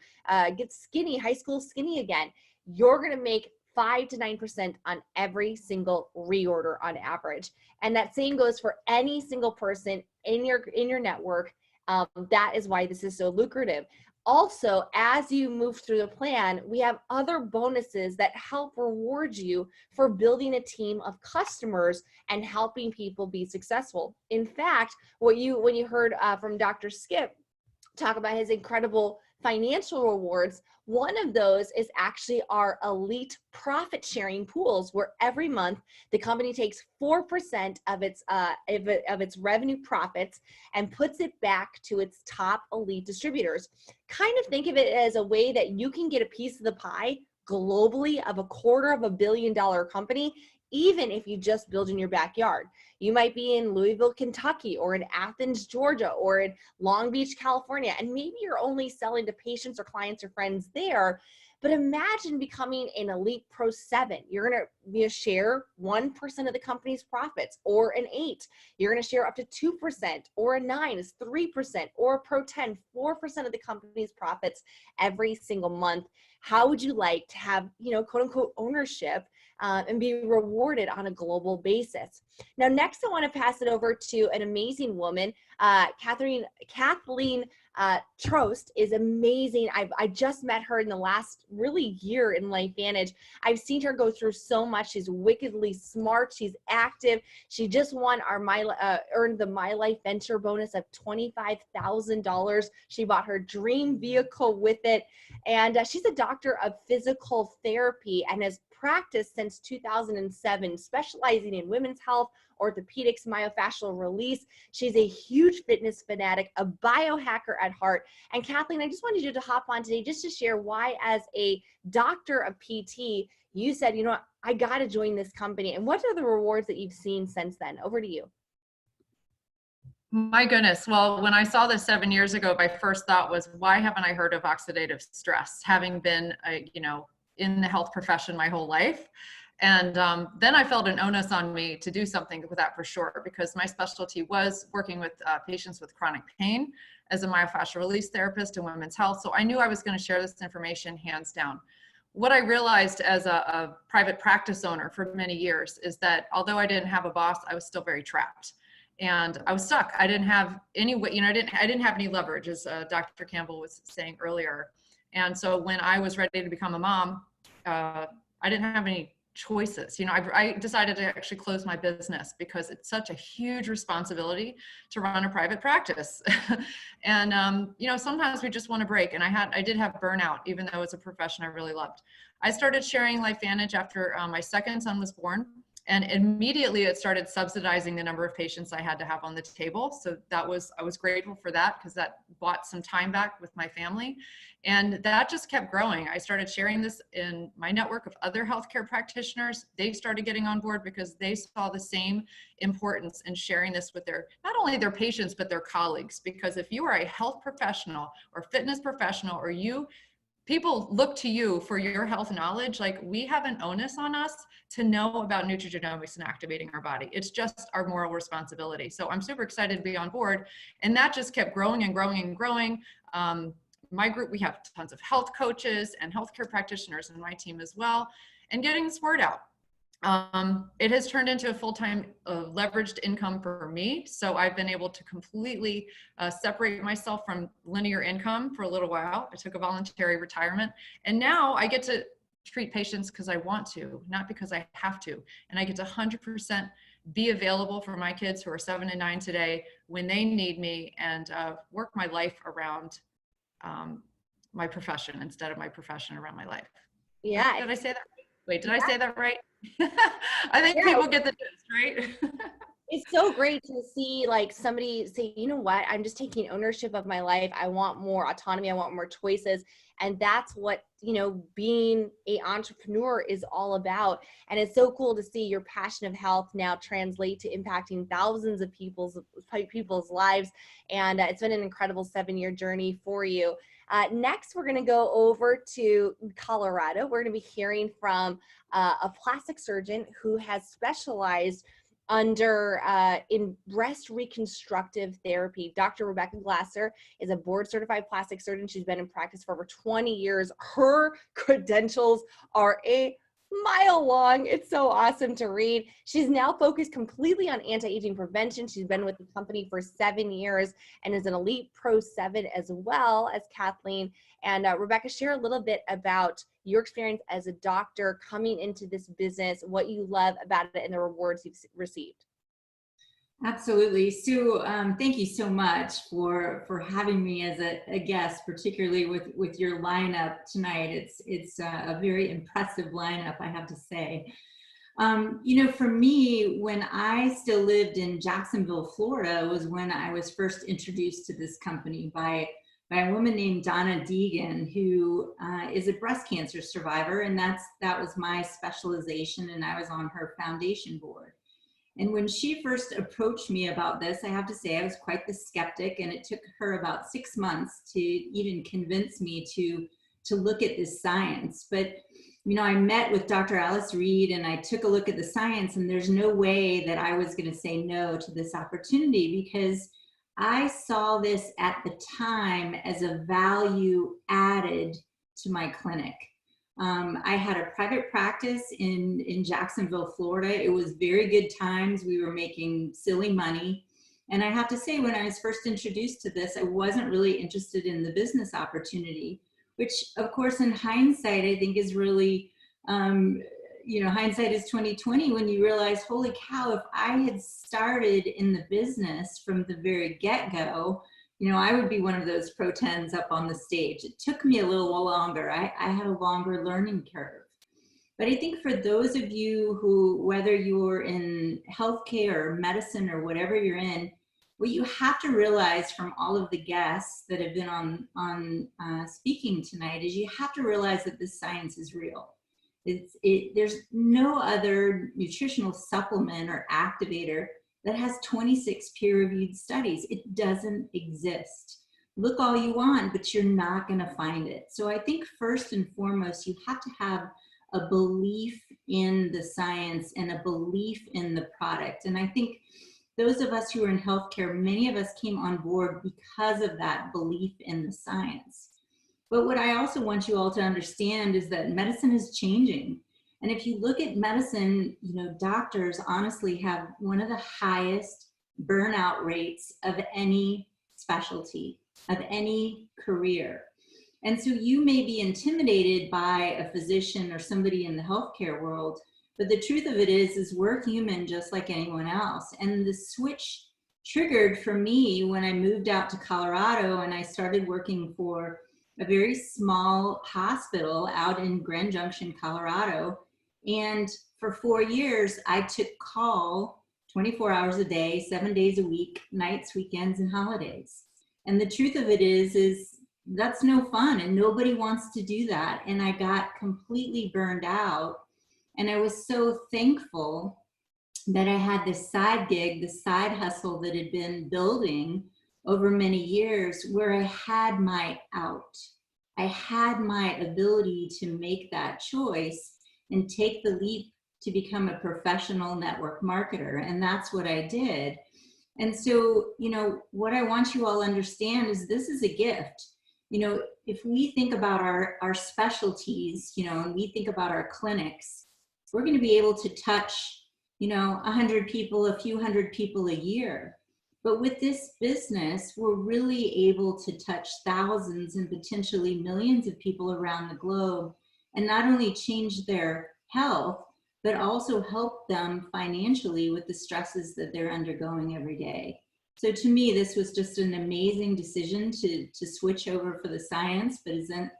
get skinny, high school skinny again. You're going to make 5 to 9% on every single reorder on average. And that same goes for any single person in your network. That is why this is so lucrative. Also, as you move through the plan, we have other bonuses that help reward you for building a team of customers and helping people be successful. In fact, when you heard from Dr. Skip talk about his incredible financial rewards, one of those is actually our elite profit sharing pools, where every month the company takes 4% of its revenue profits and puts it back to its top elite distributors. Kind of think of it as a way that you can get a piece of the pie globally of a $250 million company, even if you just build in your backyard. You might be in Louisville, Kentucky, or in Athens, Georgia, or in Long Beach, California, and maybe you're only selling to patients or clients or friends there, But imagine becoming an elite pro 7. You're going to share 1% of the company's profits, or an 8. You're going to share up to 2%, or a 9 is 3%, or a pro 10, 4% of the company's profits every single month. How would you like to have, quote unquote, ownership and be rewarded on a global basis? Now, next, I want to pass it over to an amazing woman. Kathleen Trost is amazing. I just met her in the last really year in LifeVantage. I've seen her go through so much. She's wickedly smart. She's active. She just won our earned the My Life Venture bonus of $25,000. She bought her dream vehicle with it. And she's a doctor of physical therapy and has practiced since 2007, specializing in women's health, orthopedics, myofascial release. She's a huge fitness fanatic, a biohacker at heart. And Kathleen, I just wanted you to hop on today just to share why, as a doctor of PT, you said, I got to join this company. And what are the rewards that you've seen since then? Over to you. My goodness. Well, when I saw this 7 years ago, my first thought was, why haven't I heard of oxidative stress, having been, in the health profession my whole life? And then I felt an onus on me to do something with that for sure, because my specialty was working with patients with chronic pain as a myofascial release therapist in women's health. So I knew I was going to share this information hands down. What I realized as a private practice owner for many years is that although I didn't have a boss, I was still very trapped. And I was stuck. I didn't have any way, I didn't have any leverage, as Dr. Campbell was saying earlier. And so when I was ready to become a mom, I didn't have any choices. I decided to actually close my business because it's such a huge responsibility to run a private practice. And, sometimes we just want to break. And I did have burnout, even though it's a profession I really loved. I started sharing LifeVantage after my second son was born. And immediately it started subsidizing the number of patients I had to have on the table. So I was grateful for that, because that bought some time back with my family. And that just kept growing. I started sharing this in my network of other healthcare practitioners. They started getting on board because they saw the same importance in sharing this with not only their patients, but their colleagues. Because if you are a health professional or fitness professional, or people look to you for your health knowledge, like, we have an onus on us to know about nutrigenomics and activating our body. It's just our moral responsibility. So I'm super excited to be on board. And that just kept growing and growing and growing. My group, we have tons of health coaches and healthcare practitioners in my team as well, and getting this word out. It has turned into a full-time leveraged income for me. So I've been able to completely separate myself from linear income for a little while. I took a voluntary retirement, and now I get to treat patients because I want to, not because I have to. And I get to 100% be available for my kids who are 7 and 9 today when they need me, and work my life around my profession instead of my profession around my life. Yeah. Did I say that right? Wait, did I say that right? I think people get the gist, right? It's so great to see, like, somebody say, you know what, I'm just taking ownership of my life. I want more autonomy. I want more choices. And that's what, being an entrepreneur is all about. And it's so cool to see your passion of health now translate to impacting thousands of people's lives. And it's been an incredible 7-year journey for you. Next, we're going to go over to Colorado. We're going to be hearing from a plastic surgeon who has specialized in breast reconstructive therapy. Dr. Rebecca Glasser is a board certified plastic surgeon. She's been in practice for over 20 years. Her credentials are a mile long. It's so awesome to read. She's now focused completely on anti-aging prevention. She's been with the company for 7 years and is an elite pro 7 as well as Kathleen. And Rebecca, share a little bit about your experience as a doctor coming into this business, what you love about it, and the rewards you've received. Absolutely. Sue, thank you so much for having me as a guest, particularly with your lineup tonight. It's a very impressive lineup, I have to say. For me, when I still lived in Jacksonville, Florida, was when I was first introduced to this company by a woman named Donna Deegan, who is a breast cancer survivor, and that was my specialization, and I was on her foundation board. And when she first approached me about this, I have to say I was quite the skeptic, and it took her about 6 months to even convince me to to look at this science. But you know, I met with Dr. Alice Reed and I took a look at the science, and there's no way that I was going to say no to this opportunity, because I saw this at the time as a value added to my clinic. I had a private practice in Jacksonville, Florida. It was very good times. We were making silly money. And I have to say, when I was first introduced to this, I wasn't really interested in the business opportunity, which of course in hindsight, I think is really, you know, hindsight is 2020 when you realize, holy cow, if I had started in the business from the very get-go, you know, I would be one of those pro 10s up on the stage. It took me a little longer. I had a longer learning curve. But I think for those of you who, whether you're in healthcare or medicine or whatever you're in, what you have to realize from all of the guests that have been on speaking tonight is you have to realize that this science is real. There's no other nutritional supplement or activator that has 26 peer-reviewed studies. It doesn't exist. Look all you want, but you're not going to find it. So I think first and foremost, you have to have a belief in the science and a belief in the product. And I think those of us who are in healthcare, many of us came on board because of that belief in the science. But what I also want you all to understand is that medicine is changing. And if you look at medicine, you know, doctors honestly have one of the highest burnout rates of any specialty, of any career. And so you may be intimidated by a physician or somebody in the healthcare world, but the truth of it is we're human just like anyone else. And the switch triggered for me when I moved out to Colorado and I started working for a very small hospital out in Grand Junction, Colorado. And for 4 years, I took call 24 hours a day, 7 days a week, nights, weekends, and holidays. And the truth of it is that's no fun, and nobody wants to do that. And I got completely burned out. And I was so thankful that I had this side gig, this side hustle that had been building over many years, where I had my out. I had my ability to make that choice and take the leap to become a professional network marketer. And that's what I did. And so, you know, what I want you all to understand is this is a gift. You know, if we think about our specialties, you know, and we think about our clinics, we're going to be able to touch, you know, 100 people, a few hundred people a year. But with this business, we're really able to touch thousands and potentially millions of people around the globe, and not only change their health, but also help them financially with the stresses that they're undergoing every day. So to me, this was just an amazing decision to switch over for the science, but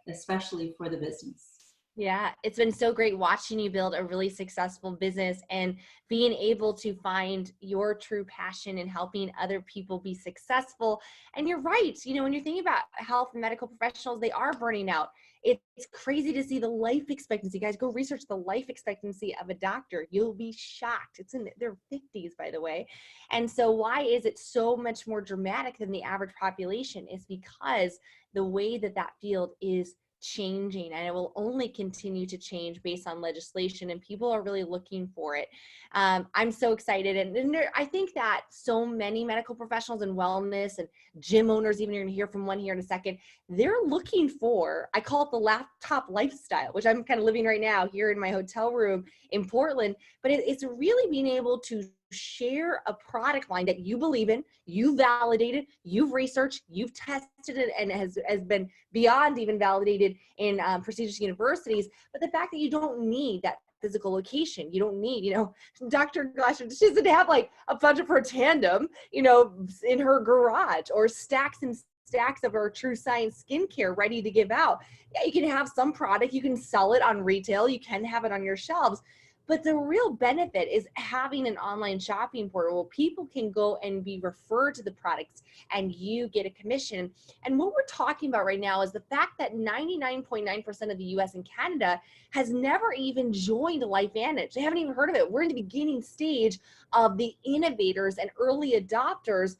especially for the business. Yeah, it's been so great watching you build a really successful business and being able to find your true passion in helping other people be successful. And you're right, you know, when you're thinking about health and medical professionals, they are burning out. It's crazy to see the life expectancy. Guys, go research the life expectancy of a doctor. You'll be shocked. It's in their 50s, by the way. And so why is it so much more dramatic than the average population? Is because the way that field is changing, and it will only continue to change based on legislation, and people are really looking for it. I'm so excited, and I think that so many medical professionals and wellness and gym owners, even you're gonna hear from one here in a second, they're looking for, I call it the laptop lifestyle, which I'm kind of living right now here in my hotel room in Portland, but it's really being able to share a product line that you believe in, you validated, you've researched, you've tested it, and has been beyond even validated in prestigious universities. But the fact that you don't need that physical location, you don't need, you know, Dr. Gosh, she doesn't have like a bunch of her tandem, you know, in her garage, or stacks and stacks of her True Science skincare ready to give out. Yeah, you can have some product, you can sell it on retail, you can have it on your shelves. But the real benefit is having an online shopping portal where people can go and be referred to the products and you get a commission. And what we're talking about right now is the fact that 99.9% of the US and Canada has never even joined LifeVantage. They haven't even heard of it. We're in the beginning stage of the innovators and early adopters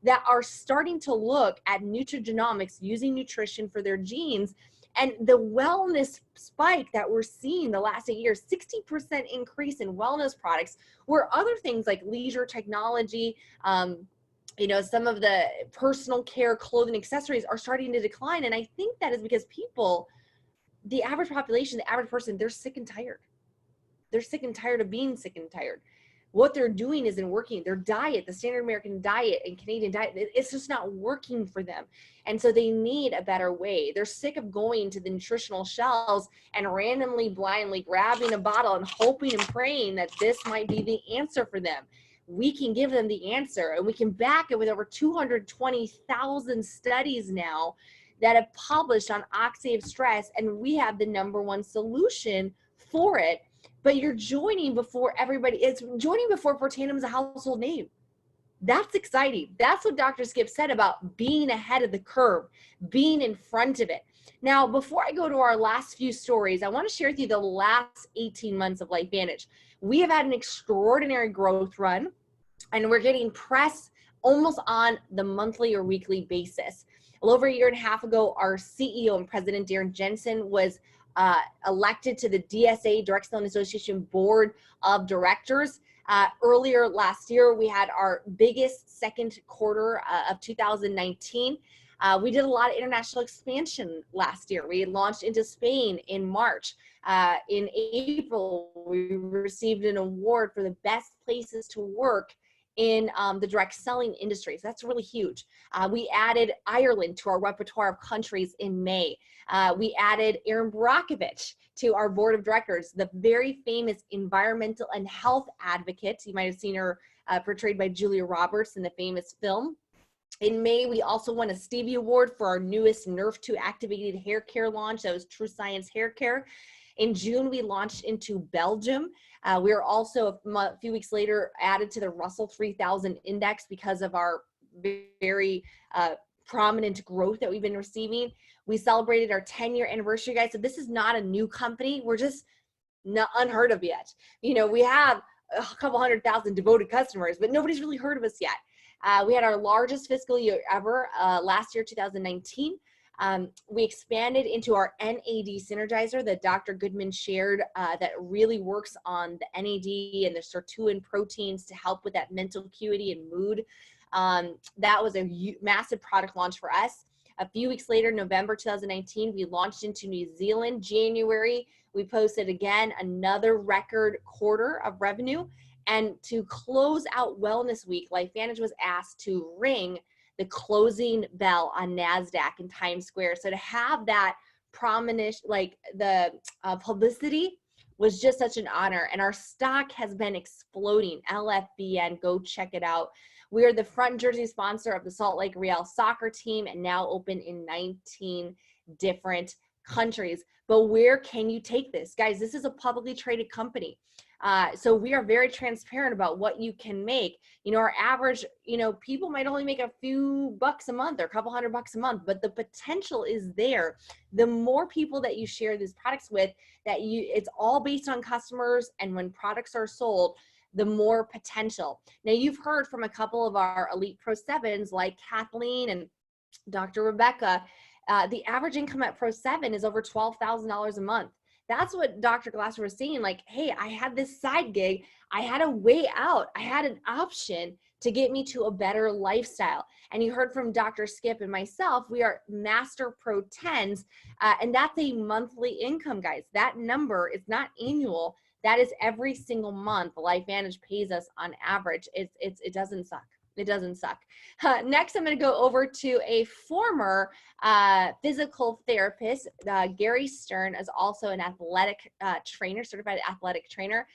that are starting to look at nutrigenomics, using nutrition for their genes. And the wellness spike that we're seeing the last 8 years, 60% increase in wellness products, where other things like leisure technology, some of the personal care, clothing, accessories are starting to decline. And I think that is because people, the average population, the average person, they're sick and tired. They're sick and tired of being sick and tired. What they're doing isn't working. Their diet, the standard American diet and Canadian diet, it's just not working for them. And so they need a better way. They're sick of going to the nutritional shelves and randomly, blindly grabbing a bottle and hoping and praying that this might be the answer for them. We can give them the answer, and we can back it with over 220,000 studies now that have published on oxidative stress, and we have the #1 solution for it. But you're joining before everybody. It's joining before Protandim is a household name. That's exciting. That's what Dr. Skip said about being ahead of the curve, being in front of it. Now, before I go to our last few stories, I want to share with you the last 18 months of LifeVantage. We have had an extraordinary growth run, and we're getting press almost on the monthly or weekly basis. A little over a year and a half ago, our CEO and president, Darren Jensen, was elected to the DSA, Direct Selling Association Board of Directors. Earlier last year, we had our biggest second quarter of 2019. We did a lot of international expansion last year. We launched into Spain in March. In April, we received an award for the best places to work in the direct selling industry. So that's really huge. We added Ireland to our repertoire of countries in May. We added Erin Brockovich to our board of directors, the very famous environmental and health advocate. You might have seen her portrayed by Julia Roberts in the famous film. In May, we also won a Stevie Award for our newest Nerve 2 activated hair care launch. That was True Science Hair Care. In June, we launched into Belgium. We were also a few weeks later added to the Russell 3000 index because of our very prominent growth that we've been receiving. We celebrated our 10-year anniversary, guys. So this is not a new company. We're just not unheard of yet. We have a couple 100,000 devoted customers, but nobody's really heard of us yet. We had our largest fiscal year ever last year, 2019. We expanded into our NAD synergizer that Dr. Goodman shared that really works on the NAD and the sirtuin proteins to help with that mental acuity and mood. That was a massive product launch for us. A few weeks later, November 2019, we launched into New Zealand. January, we posted again another record quarter of revenue. And to close out Wellness Week, LifeVantage was asked to ring the closing bell on NASDAQ in Times Square. So to have that prominent, like the publicity was just such an honor. And our stock has been exploding. LFBN, go check it out. We are the front jersey sponsor of the Salt Lake Real soccer team and now open in 19 different countries. But where can you take this? Guys, this is a publicly traded company. So we are very transparent about what you can make. Our average, people might only make a few bucks a month or a couple $100 a month, but the potential is there. The more people that you share these products with, it's all based on customers, and when products are sold, the more potential. Now, you've heard from a couple of our Elite Pro 7s like Kathleen and Dr. Rebecca. The average income at Pro 7 is over $12,000 a month. That's what Dr. Glasser was saying. Like, hey, I had this side gig. I had a way out. I had an option to get me to a better lifestyle. And you heard from Dr. Skip and myself, we are Master Pro 10s, and that's a monthly income, guys. That number is not annual. That is every single month. LifeVantage pays us on average. It doesn't suck. It doesn't suck. Next, I'm going to go over to a former physical therapist. Gary Stern is also an athletic trainer, certified athletic trainer.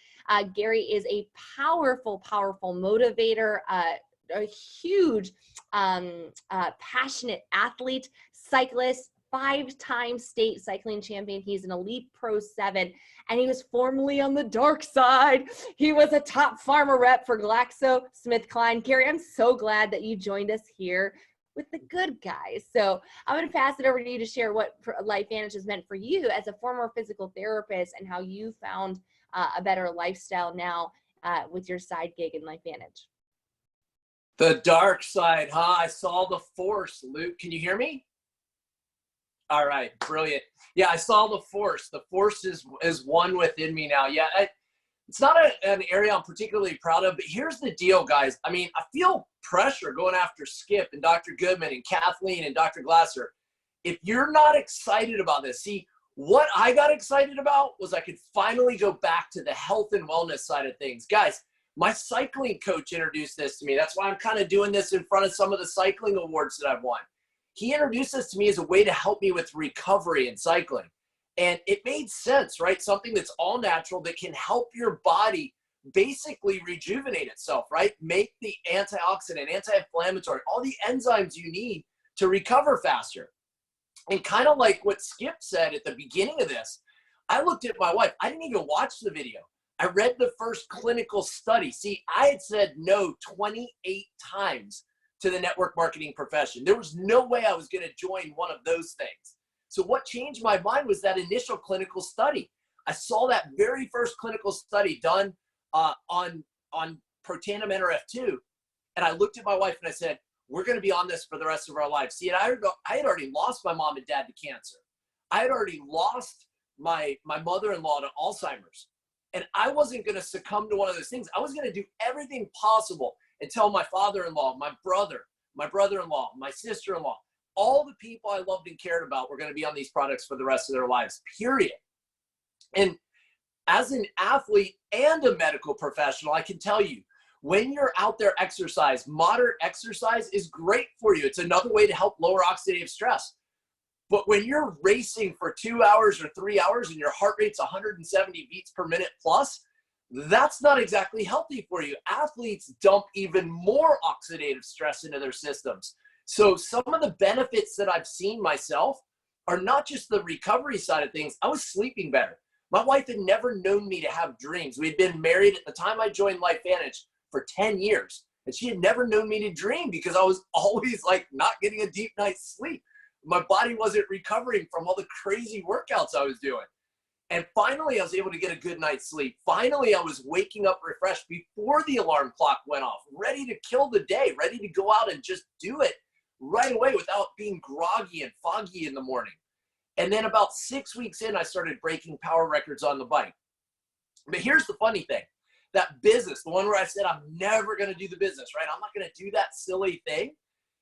Gary is a powerful, powerful motivator, a huge, passionate athlete, cyclist, 5-time state cycling champion. He's an Elite Pro 7, and he was formerly on the dark side. He was a top pharma rep for GlaxoSmithKline. Gary, I'm so glad that you joined us here with the good guys. So I'm going to pass it over to you to share what LifeVantage has meant for you as a former physical therapist and how you found a better lifestyle now with your side gig in LifeVantage. The dark side, huh? I saw the force, Luke. Can you hear me? All right, brilliant. Yeah, I saw the force. The force is one within me now. Yeah, it's not an area I'm particularly proud of, but here's the deal, guys. I mean, I feel pressure going after Skip and Dr. Goodman and Kathleen and Dr. Glasser. If you're not excited about this, see, what I got excited about was I could finally go back to the health and wellness side of things. Guys, my cycling coach introduced this to me. That's why I'm kind of doing this in front of some of the cycling awards that I've won. He introduced this to me as a way to help me with recovery and cycling. And it made sense, right? Something that's all natural that can help your body basically rejuvenate itself, right? Make the antioxidant, anti-inflammatory, all the enzymes you need to recover faster. And kind of like what Skip said at the beginning of this, I looked at my wife. I didn't even watch the video. I read the first clinical study. See, I had said no 28 times to the network marketing profession. There was no way I was going to join one of those things. So what changed my mind was that initial clinical study. I saw that very first clinical study done on Protandim Nrf2, and I looked at my wife and I said, we're going to be on this for the rest of our lives. See, I had already lost my mom and dad to cancer. I had already lost my mother-in-law to Alzheimer's. And I wasn't going to succumb to one of those things. I was going to do everything possible and tell my father-in-law, my brother, my brother-in-law, my sister-in-law, all the people I loved and cared about were going to be on these products for the rest of their lives, period. And as an athlete and a medical professional, I can tell you, when you're out there exercise, moderate exercise is great for you. It's another way to help lower oxidative stress. But when you're racing for 2 hours or 3 hours and your heart rate's 170 beats per minute plus, that's not exactly healthy for you. Athletes dump even more oxidative stress into their systems. So some of the benefits that I've seen myself are not just the recovery side of things. I was sleeping better. My wife had never known me to have dreams. We had been married at the time I joined LifeVantage for 10 years. And she had never known me to dream because I was always like not getting a deep night's sleep. My body wasn't recovering from all the crazy workouts I was doing. And finally, I was able to get a good night's sleep. Finally, I was waking up refreshed before the alarm clock went off, ready to kill the day, ready to go out and just do it right away without being groggy and foggy in the morning. And then about 6 weeks in, I started breaking power records on the bike. But here's the funny thing. That business, the one where I said I'm never going to do the business, right? I'm not going to do that silly thing.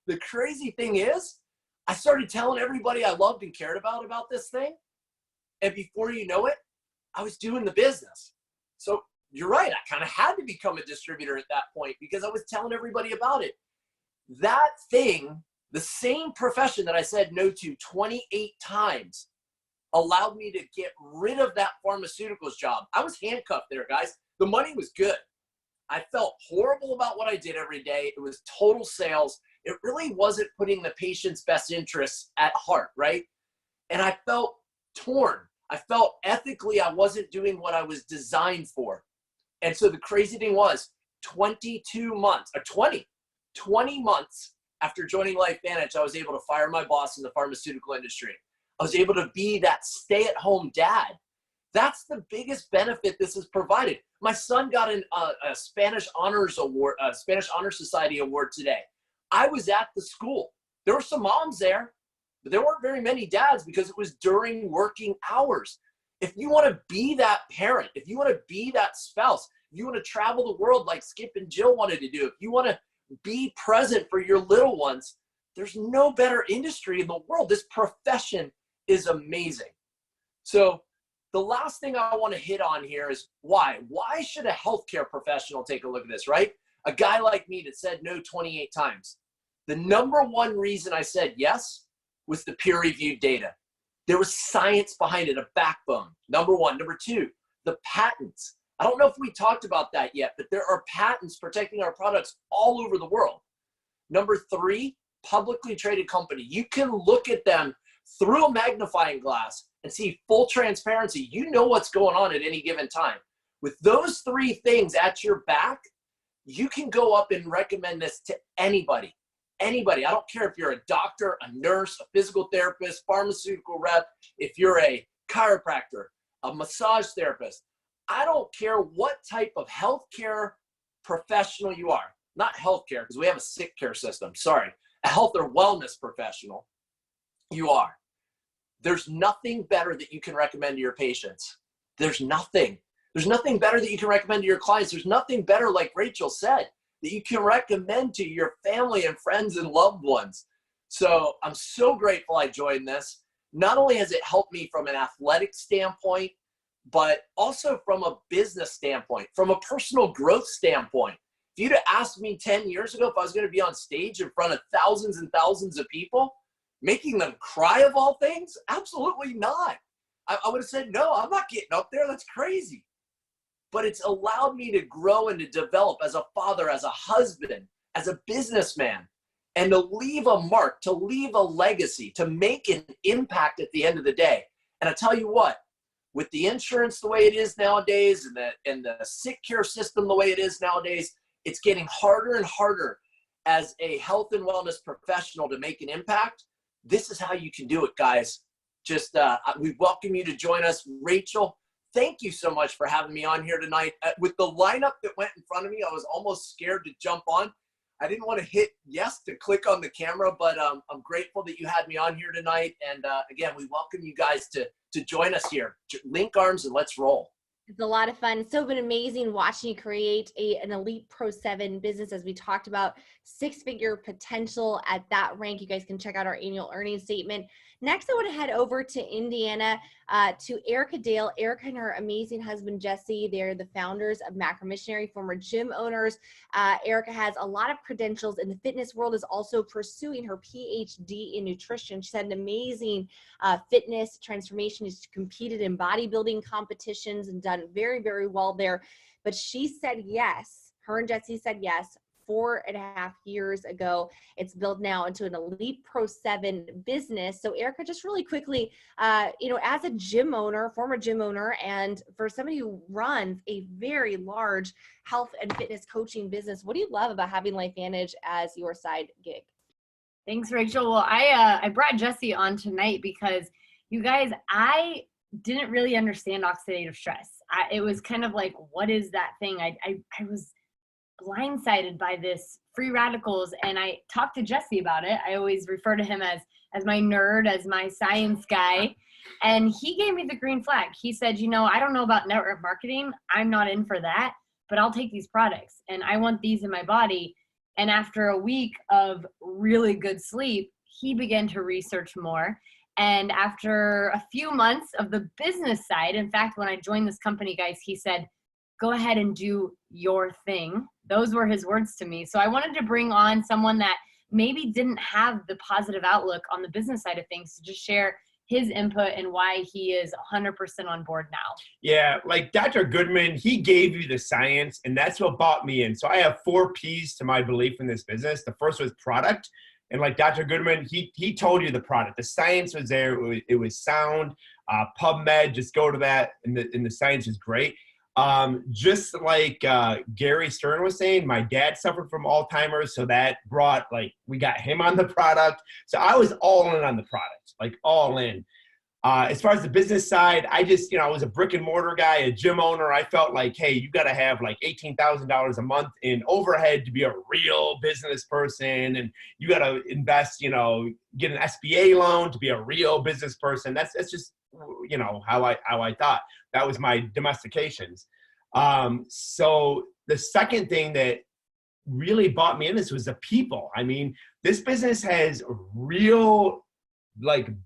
The crazy thing is, I started telling everybody I loved and cared about this thing. And before you know it, I was doing the business. So you're right. I kind of had to become a distributor at that point because I was telling everybody about it. That thing, the same profession that I said no to 28 times, allowed me to get rid of that pharmaceuticals job. I was handcuffed there, guys. The money was good. I felt horrible about what I did every day. It was total sales. It really wasn't putting the patient's best interests at heart, right? And I felt torn. I felt ethically I wasn't doing what I was designed for. And so the crazy thing was 22 months, or 20 months after joining LifeVantage, I was able to fire my boss in the pharmaceutical industry. I was able to be that stay-at-home dad. That's the biggest benefit this has provided. My son got a Spanish Honors Award, a Spanish Honor Society Award today. I was at the school. There were some moms there, but there weren't very many dads because it was during working hours. If you want to be that parent, if you want to be that spouse, if you want to travel the world like Skip and Jill wanted to do, if you want to be present for your little ones, there's no better industry in the world. This profession is amazing. So the last thing I want to hit on here is why? Why should a healthcare professional take a look at this, right? A guy like me that said no 28 times. The number one reason I said yes was the peer-reviewed data. There was science behind it, a backbone. Number one. Number two, the patents. I don't know if we talked about that yet, but there are patents protecting our products all over the world. Number three, publicly traded company. You can look at them through a magnifying glass and see full transparency. You know what's going on at any given time. With those three things at your back, you can go up and recommend this to anybody. Anybody. I don't care if you're a doctor, a nurse, a physical therapist, pharmaceutical rep, if you're a chiropractor, a massage therapist. I don't care what type of healthcare professional you are. Not healthcare, because we have a sick care system. Sorry. A health or wellness professional you are. there's nothing better that you can recommend to your patients. There's nothing. There's nothing better that you can recommend to your clients. There's nothing better, like Rachel said, that you can recommend to your family and friends and loved ones. So I'm so grateful I joined this. Not only has it helped me from an athletic standpoint, but also from a business standpoint, from a personal growth standpoint. If you'd have asked me 10 years ago if I was going to be on stage in front of thousands and thousands of people, making them cry of all things, absolutely not. I would have said, no, I'm not getting up there. That's crazy. But it's allowed me to grow and to develop as a father, as a husband, as a businessman, and to leave a mark, to leave a legacy, to make an impact at the end of the day. And I tell you what, with the insurance the way it is nowadays and the sick care system the way it is nowadays, it's getting harder and harder as a health and wellness professional to make an impact. This is how you can do it, guys. Just we welcome you to join us. Rachel, thank you so much for having me on here tonight. With the lineup that went in front of me, I was almost scared to jump on. I didn't want to hit yes to click on the camera, but I'm grateful that you had me on here tonight. And again, we welcome you guys to join us here. Link arms and let's roll. It's a lot of fun. It's so been amazing watching you create an elite Pro 7 business, as we talked about, 6-figure potential at that rank. You guys can check out our annual earnings statement. Next, I want to head over to Indiana to Erica Dale. Erica and her amazing husband, Jesse, they're the founders of Macro Missionary, former gym owners. Erica has a lot of credentials in the fitness world, is also pursuing her PhD in nutrition. She's had an amazing fitness transformation. She's competed in bodybuilding competitions and done very, very well there. But she said yes. Her and Jesse said yes 4.5 years ago. It's built now into an elite Pro 7 business. So Erica, just really quickly, as a gym owner, former gym owner, and for somebody who runs a very large health and fitness coaching business, what do you love about having LifeVantage as your side gig? Thanks, Rachel. Well, I brought Jesse on tonight because, you guys, I didn't really understand oxidative stress. It was kind of like, what is that thing? I was blindsided by this free radicals, and I talked to Jesse about it. I always refer to him as my nerd, as my science guy, and he gave me the green flag. He said, I don't know about network marketing. I'm not in for that, but I'll take these products, and I want these in my body. And after a week of really good sleep, he began to research more. And after a few months of the business side, in fact, when I joined this company, guys, he said, go ahead and do your thing. Those were his words to me. So I wanted to bring on someone that maybe didn't have the positive outlook on the business side of things to just share his input and why he is 100% on board now. Yeah, like Dr. Goodman, he gave you the science, and that's what brought me in. So I have 4 P's to my belief in this business. The first was product. And like Dr. Goodman, he told you the product. The science was there. It was sound. PubMed, just go to that, and the science is great. Just like Gary Stern was saying, my dad suffered from Alzheimer's, so that brought, we got him on the product. So I was all in on the product, all in. As far as the business side, I just, I was a brick and mortar guy, a gym owner. I felt like, hey, you got to have $18,000 a month in overhead to be a real business person. And you got to invest, get an SBA loan to be a real business person. That's just, how I thought. That was my domestications. So the second thing that really bought me in this was the people. I mean, this business has real,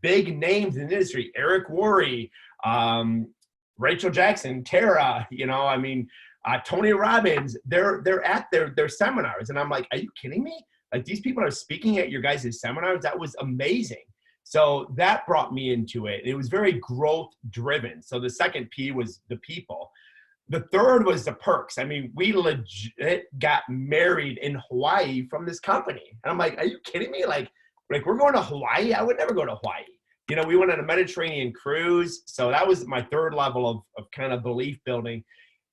big names in the industry. Eric Worre, Rachel Jackson, Tara, Tony Robbins. They're at their seminars. And I'm like, are you kidding me? These people are speaking at your guys' seminars. That was amazing. So that brought me into it. It was very growth driven. So the second P was the people. The third was the perks. I mean, we legit got married in Hawaii from this company. And I'm like, are you kidding me? Like we're going to Hawaii? I would never go to Hawaii. We went on a Mediterranean cruise. So that was my third level of kind of belief building.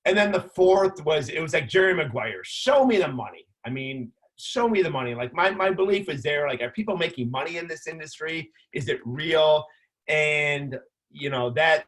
And then the fourth was, it was like Jerry Maguire, show me the money. I mean, show me the money. My belief is there. Are people making money in this industry? Is it real? And that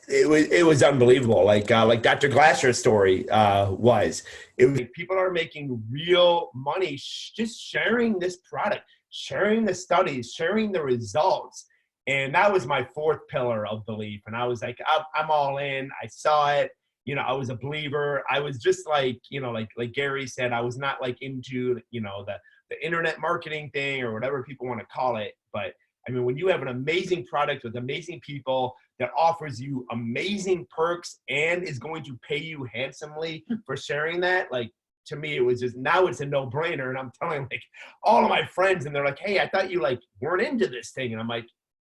it was unbelievable. Like Dr. Glasser's story was. It was people are making real money just sharing this product, sharing the studies, sharing the results. And that was my fourth pillar of belief. And I was like, I'm all in. I saw it. You know, I was a believer. I was just like, you know, like Gary said, I was not like into, you know, the internet marketing thing or whatever people want to call it. But I mean, when you have an amazing product with amazing people that offers you amazing perks and is going to pay you handsomely for sharing that, like, to me, it was just, now it's a no-brainer. And I'm telling like all of my friends, and they're like, hey, I thought you like weren't into this thing. And I'm like,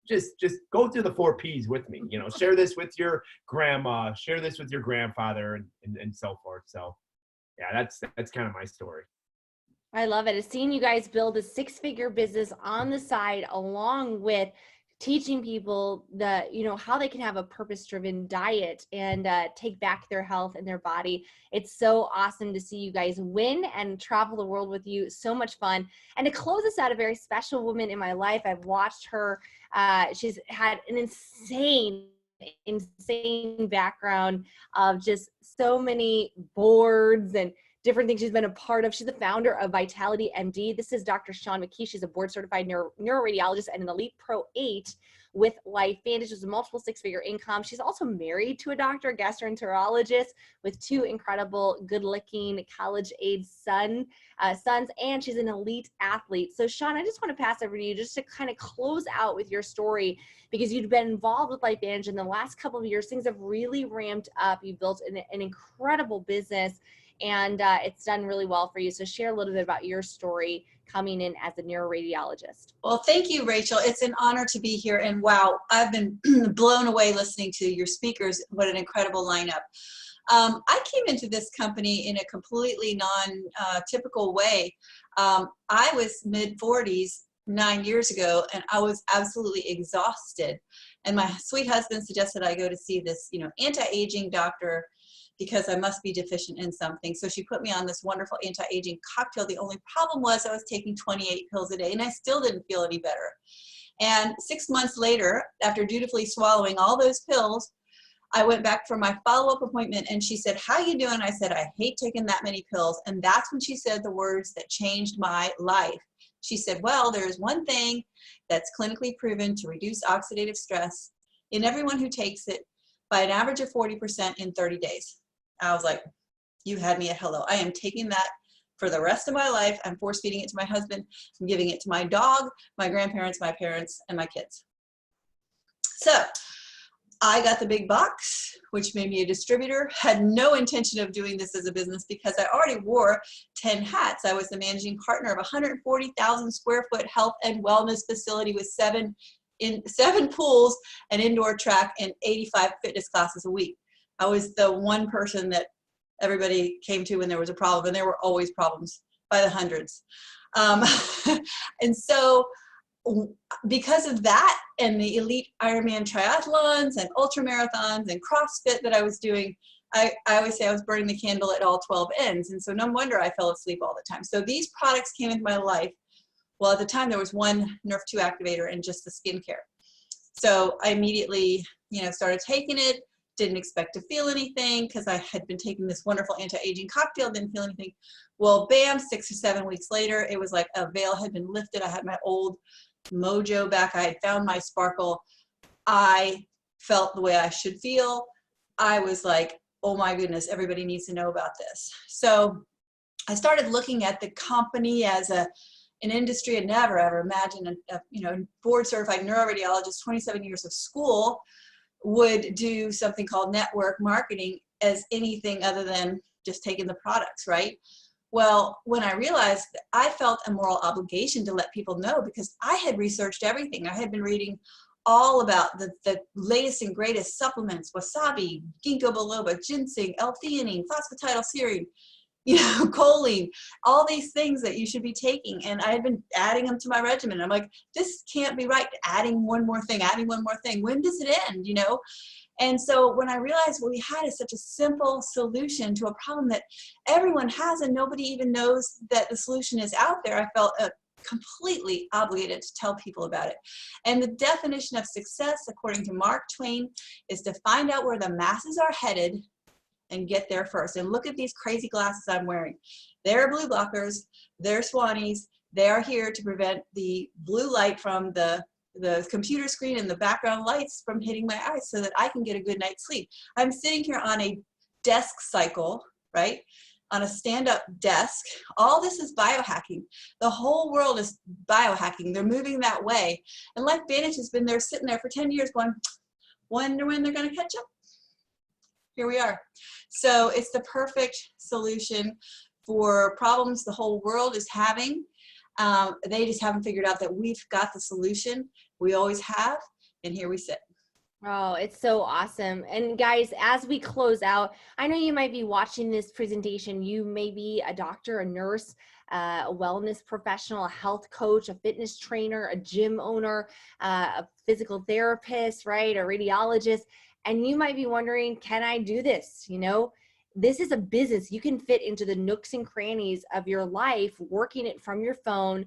just go through the 4 Ps with me, you know, share this with your grandma, share this with your grandfather, and so forth. So yeah, that's kind of my story. I love it. It's seeing you guys build a 6-figure business on the side, along with teaching people how they can have a purpose-driven diet and take back their health and their body. It's so awesome to see you guys win and travel the world with you. So much fun. And to close us out, a very special woman in my life. I've watched her. She's had an insane background of just so many boards and different things she's been a part of. She's the founder of Vitality MD. This is Dr. Shawn McKee. She's a board certified neuroradiologist and an Elite Pro 8 with LifeVantage, which is a multiple 6-figure income. She's also married to a doctor, a gastroenterologist, with 2 incredible, good-looking college-age sons, and she's an elite athlete. So, Shawn, I just want to pass over to you just to kind of close out with your story, because you've been involved with LifeVantage in the last couple of years. Things have really ramped up. You built an incredible business, and it's done really well for you. So share a little bit about your story coming in as a neuroradiologist. Well, thank you, Rachel. It's an honor to be here. And wow, I've been blown away listening to your speakers. What an incredible lineup. I came into this company in a completely non-typical way. I was mid-40s 9 years ago, and I was absolutely exhausted. And my sweet husband suggested I go to see this, anti-aging doctor, because I must be deficient in something. So she put me on this wonderful anti-aging cocktail. The only problem was I was taking 28 pills a day, and I still didn't feel any better. And 6 months later, after dutifully swallowing all those pills, I went back for my follow-up appointment, and she said, how you doing? I said, I hate taking that many pills. And that's when she said the words that changed my life. She said, well, there's one thing that's clinically proven to reduce oxidative stress in everyone who takes it by an average of 40% in 30 days. I was like, you had me at hello. I am taking that for the rest of my life. I'm force feeding it to my husband. I'm giving it to my dog, my grandparents, my parents, and my kids. So I got the big box, which made me a distributor. Had no intention of doing this as a business because I already wore 10 hats. I was the managing partner of a 140,000 square foot health and wellness facility with 7 pools, an indoor track, and 85 fitness classes a week. I was the one person that everybody came to when there was a problem, and there were always problems by the hundreds. And so because of that and the elite Ironman triathlons and ultra marathons and CrossFit that I was doing, I always say I was burning the candle at all 12 ends. And so no wonder I fell asleep all the time. So these products came into my life. Well, at the time there was one Nerf2 activator and just the skincare. So I immediately, started taking it. Didn't expect to feel anything because I had been taking this wonderful anti-aging cocktail, didn't feel anything. Well, bam, 6 or 7 weeks later, it was like a veil had been lifted. I had my old mojo back. I had found my sparkle. I felt the way I should feel. I was like, oh my goodness, everybody needs to know about this. So I started looking at the company as an industry. I'd never ever imagined a board certified neuroradiologist, 27 years of school, would do something called network marketing as anything other than just taking the products, right? Well, when I realized that, I felt a moral obligation to let people know, because I had researched everything. I had been reading all about the latest and greatest supplements: wasabi, ginkgo biloba, ginseng, L-theanine, phosphatidylserine, choline, all these things that you should be taking. And I had been adding them to my regimen. I'm like, this can't be right. Adding one more thing. When does it end, And so when I realized what we had is such a simple solution to a problem that everyone has and nobody even knows that the solution is out there, I felt completely obligated to tell people about it. And the definition of success, according to Mark Twain, is to find out where the masses are headed and get there first. And look at these crazy glasses I'm wearing. They're blue blockers. They're Swannies. They are here to prevent the blue light from the the computer screen and the background lights from hitting my eyes so that I can get a good night's sleep. I'm sitting here on a desk cycle, right? On a stand-up desk. All this is biohacking. The whole world is biohacking. They're moving that way. And LifeVantage has been there sitting there for 10 years going, wonder when they're going to catch up. Here we are. So it's the perfect solution for problems the whole world is having. They just haven't figured out that we've got the solution. We always have, and here we sit. Oh, it's so awesome. And guys, as we close out, I know you might be watching this presentation. You may be a doctor, a nurse, a wellness professional, a health coach, a fitness trainer, a gym owner, a physical therapist, right? A radiologist. And you might be wondering, can I do this? You know, this is a business. You can fit into the nooks and crannies of your life, working it from your phone,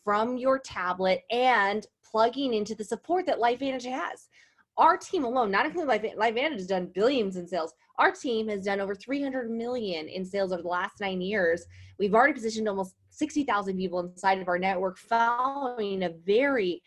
from your tablet, and plugging into the support that LifeVantage has. Our team alone, not including LifeVantage, has done billions in sales. Our team has done over 300 million in sales over the last 9 years. We've already positioned almost 60,000 people inside of our network, following a very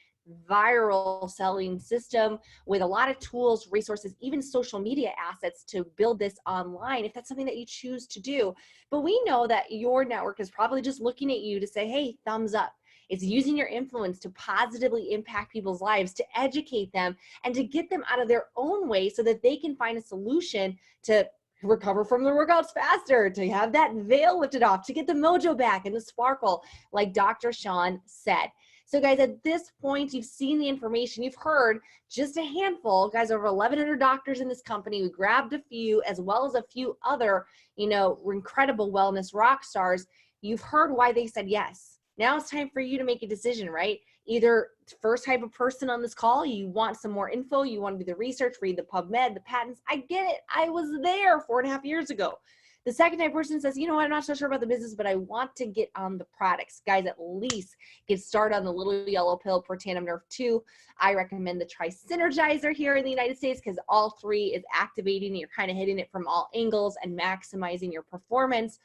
viral selling system with a lot of tools, resources, even social media assets to build this online if that's something that you choose to do. But we know that your network is probably just looking at you to say, hey, thumbs up. It's using your influence to positively impact people's lives, to educate them, and to get them out of their own way so that they can find a solution to recover from the workouts faster, to have that veil lifted off, to get the mojo back and the sparkle, like Dr. Sean said. So guys, at this point, you've seen the information, you've heard just a handful, guys, over 1,100 doctors in this company. We grabbed a few, as well as a few other, you know, incredible wellness rock stars. You've heard why they said yes. Now it's time for you to make a decision, right? Either first type of person on this call, you want some more info, you want to do the research, read the PubMed, the patents. I get it. I was there 4.5 years ago. The second type person says, you know what, I'm not so sure about the business, but I want to get on the products. Guys, at least get started on the little yellow pill, Protandim Nerve 2. I recommend the Tri-Synergizer here in the United States because all three is activating and you're kind of hitting it from all angles and maximizing your performance.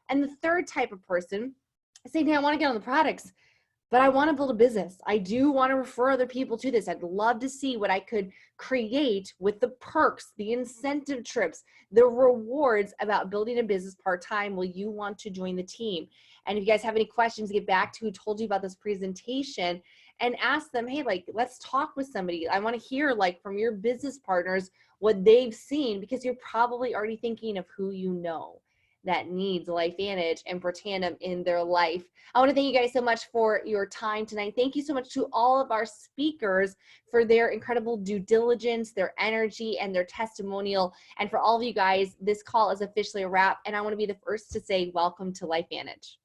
And the third type of person, saying, hey, I want to get on the products, but I want to build a business. I do want to refer other people to this. I'd love to see what I could create with the perks, the incentive trips, the rewards about building a business part-time. Will you want to join the team? And if you guys have any questions, get back to who told you about this presentation and ask them, hey, like, let's talk with somebody. I want to hear, like, from your business partners what they've seen, because you're probably already thinking of who you know that needs LifeVantage and Protandim in their life. I want to thank you guys so much for your time tonight. Thank you so much to all of our speakers for their incredible due diligence, their energy, and their testimonial. And for all of you guys, this call is officially a wrap, and I want to be the first to say welcome to LifeVantage.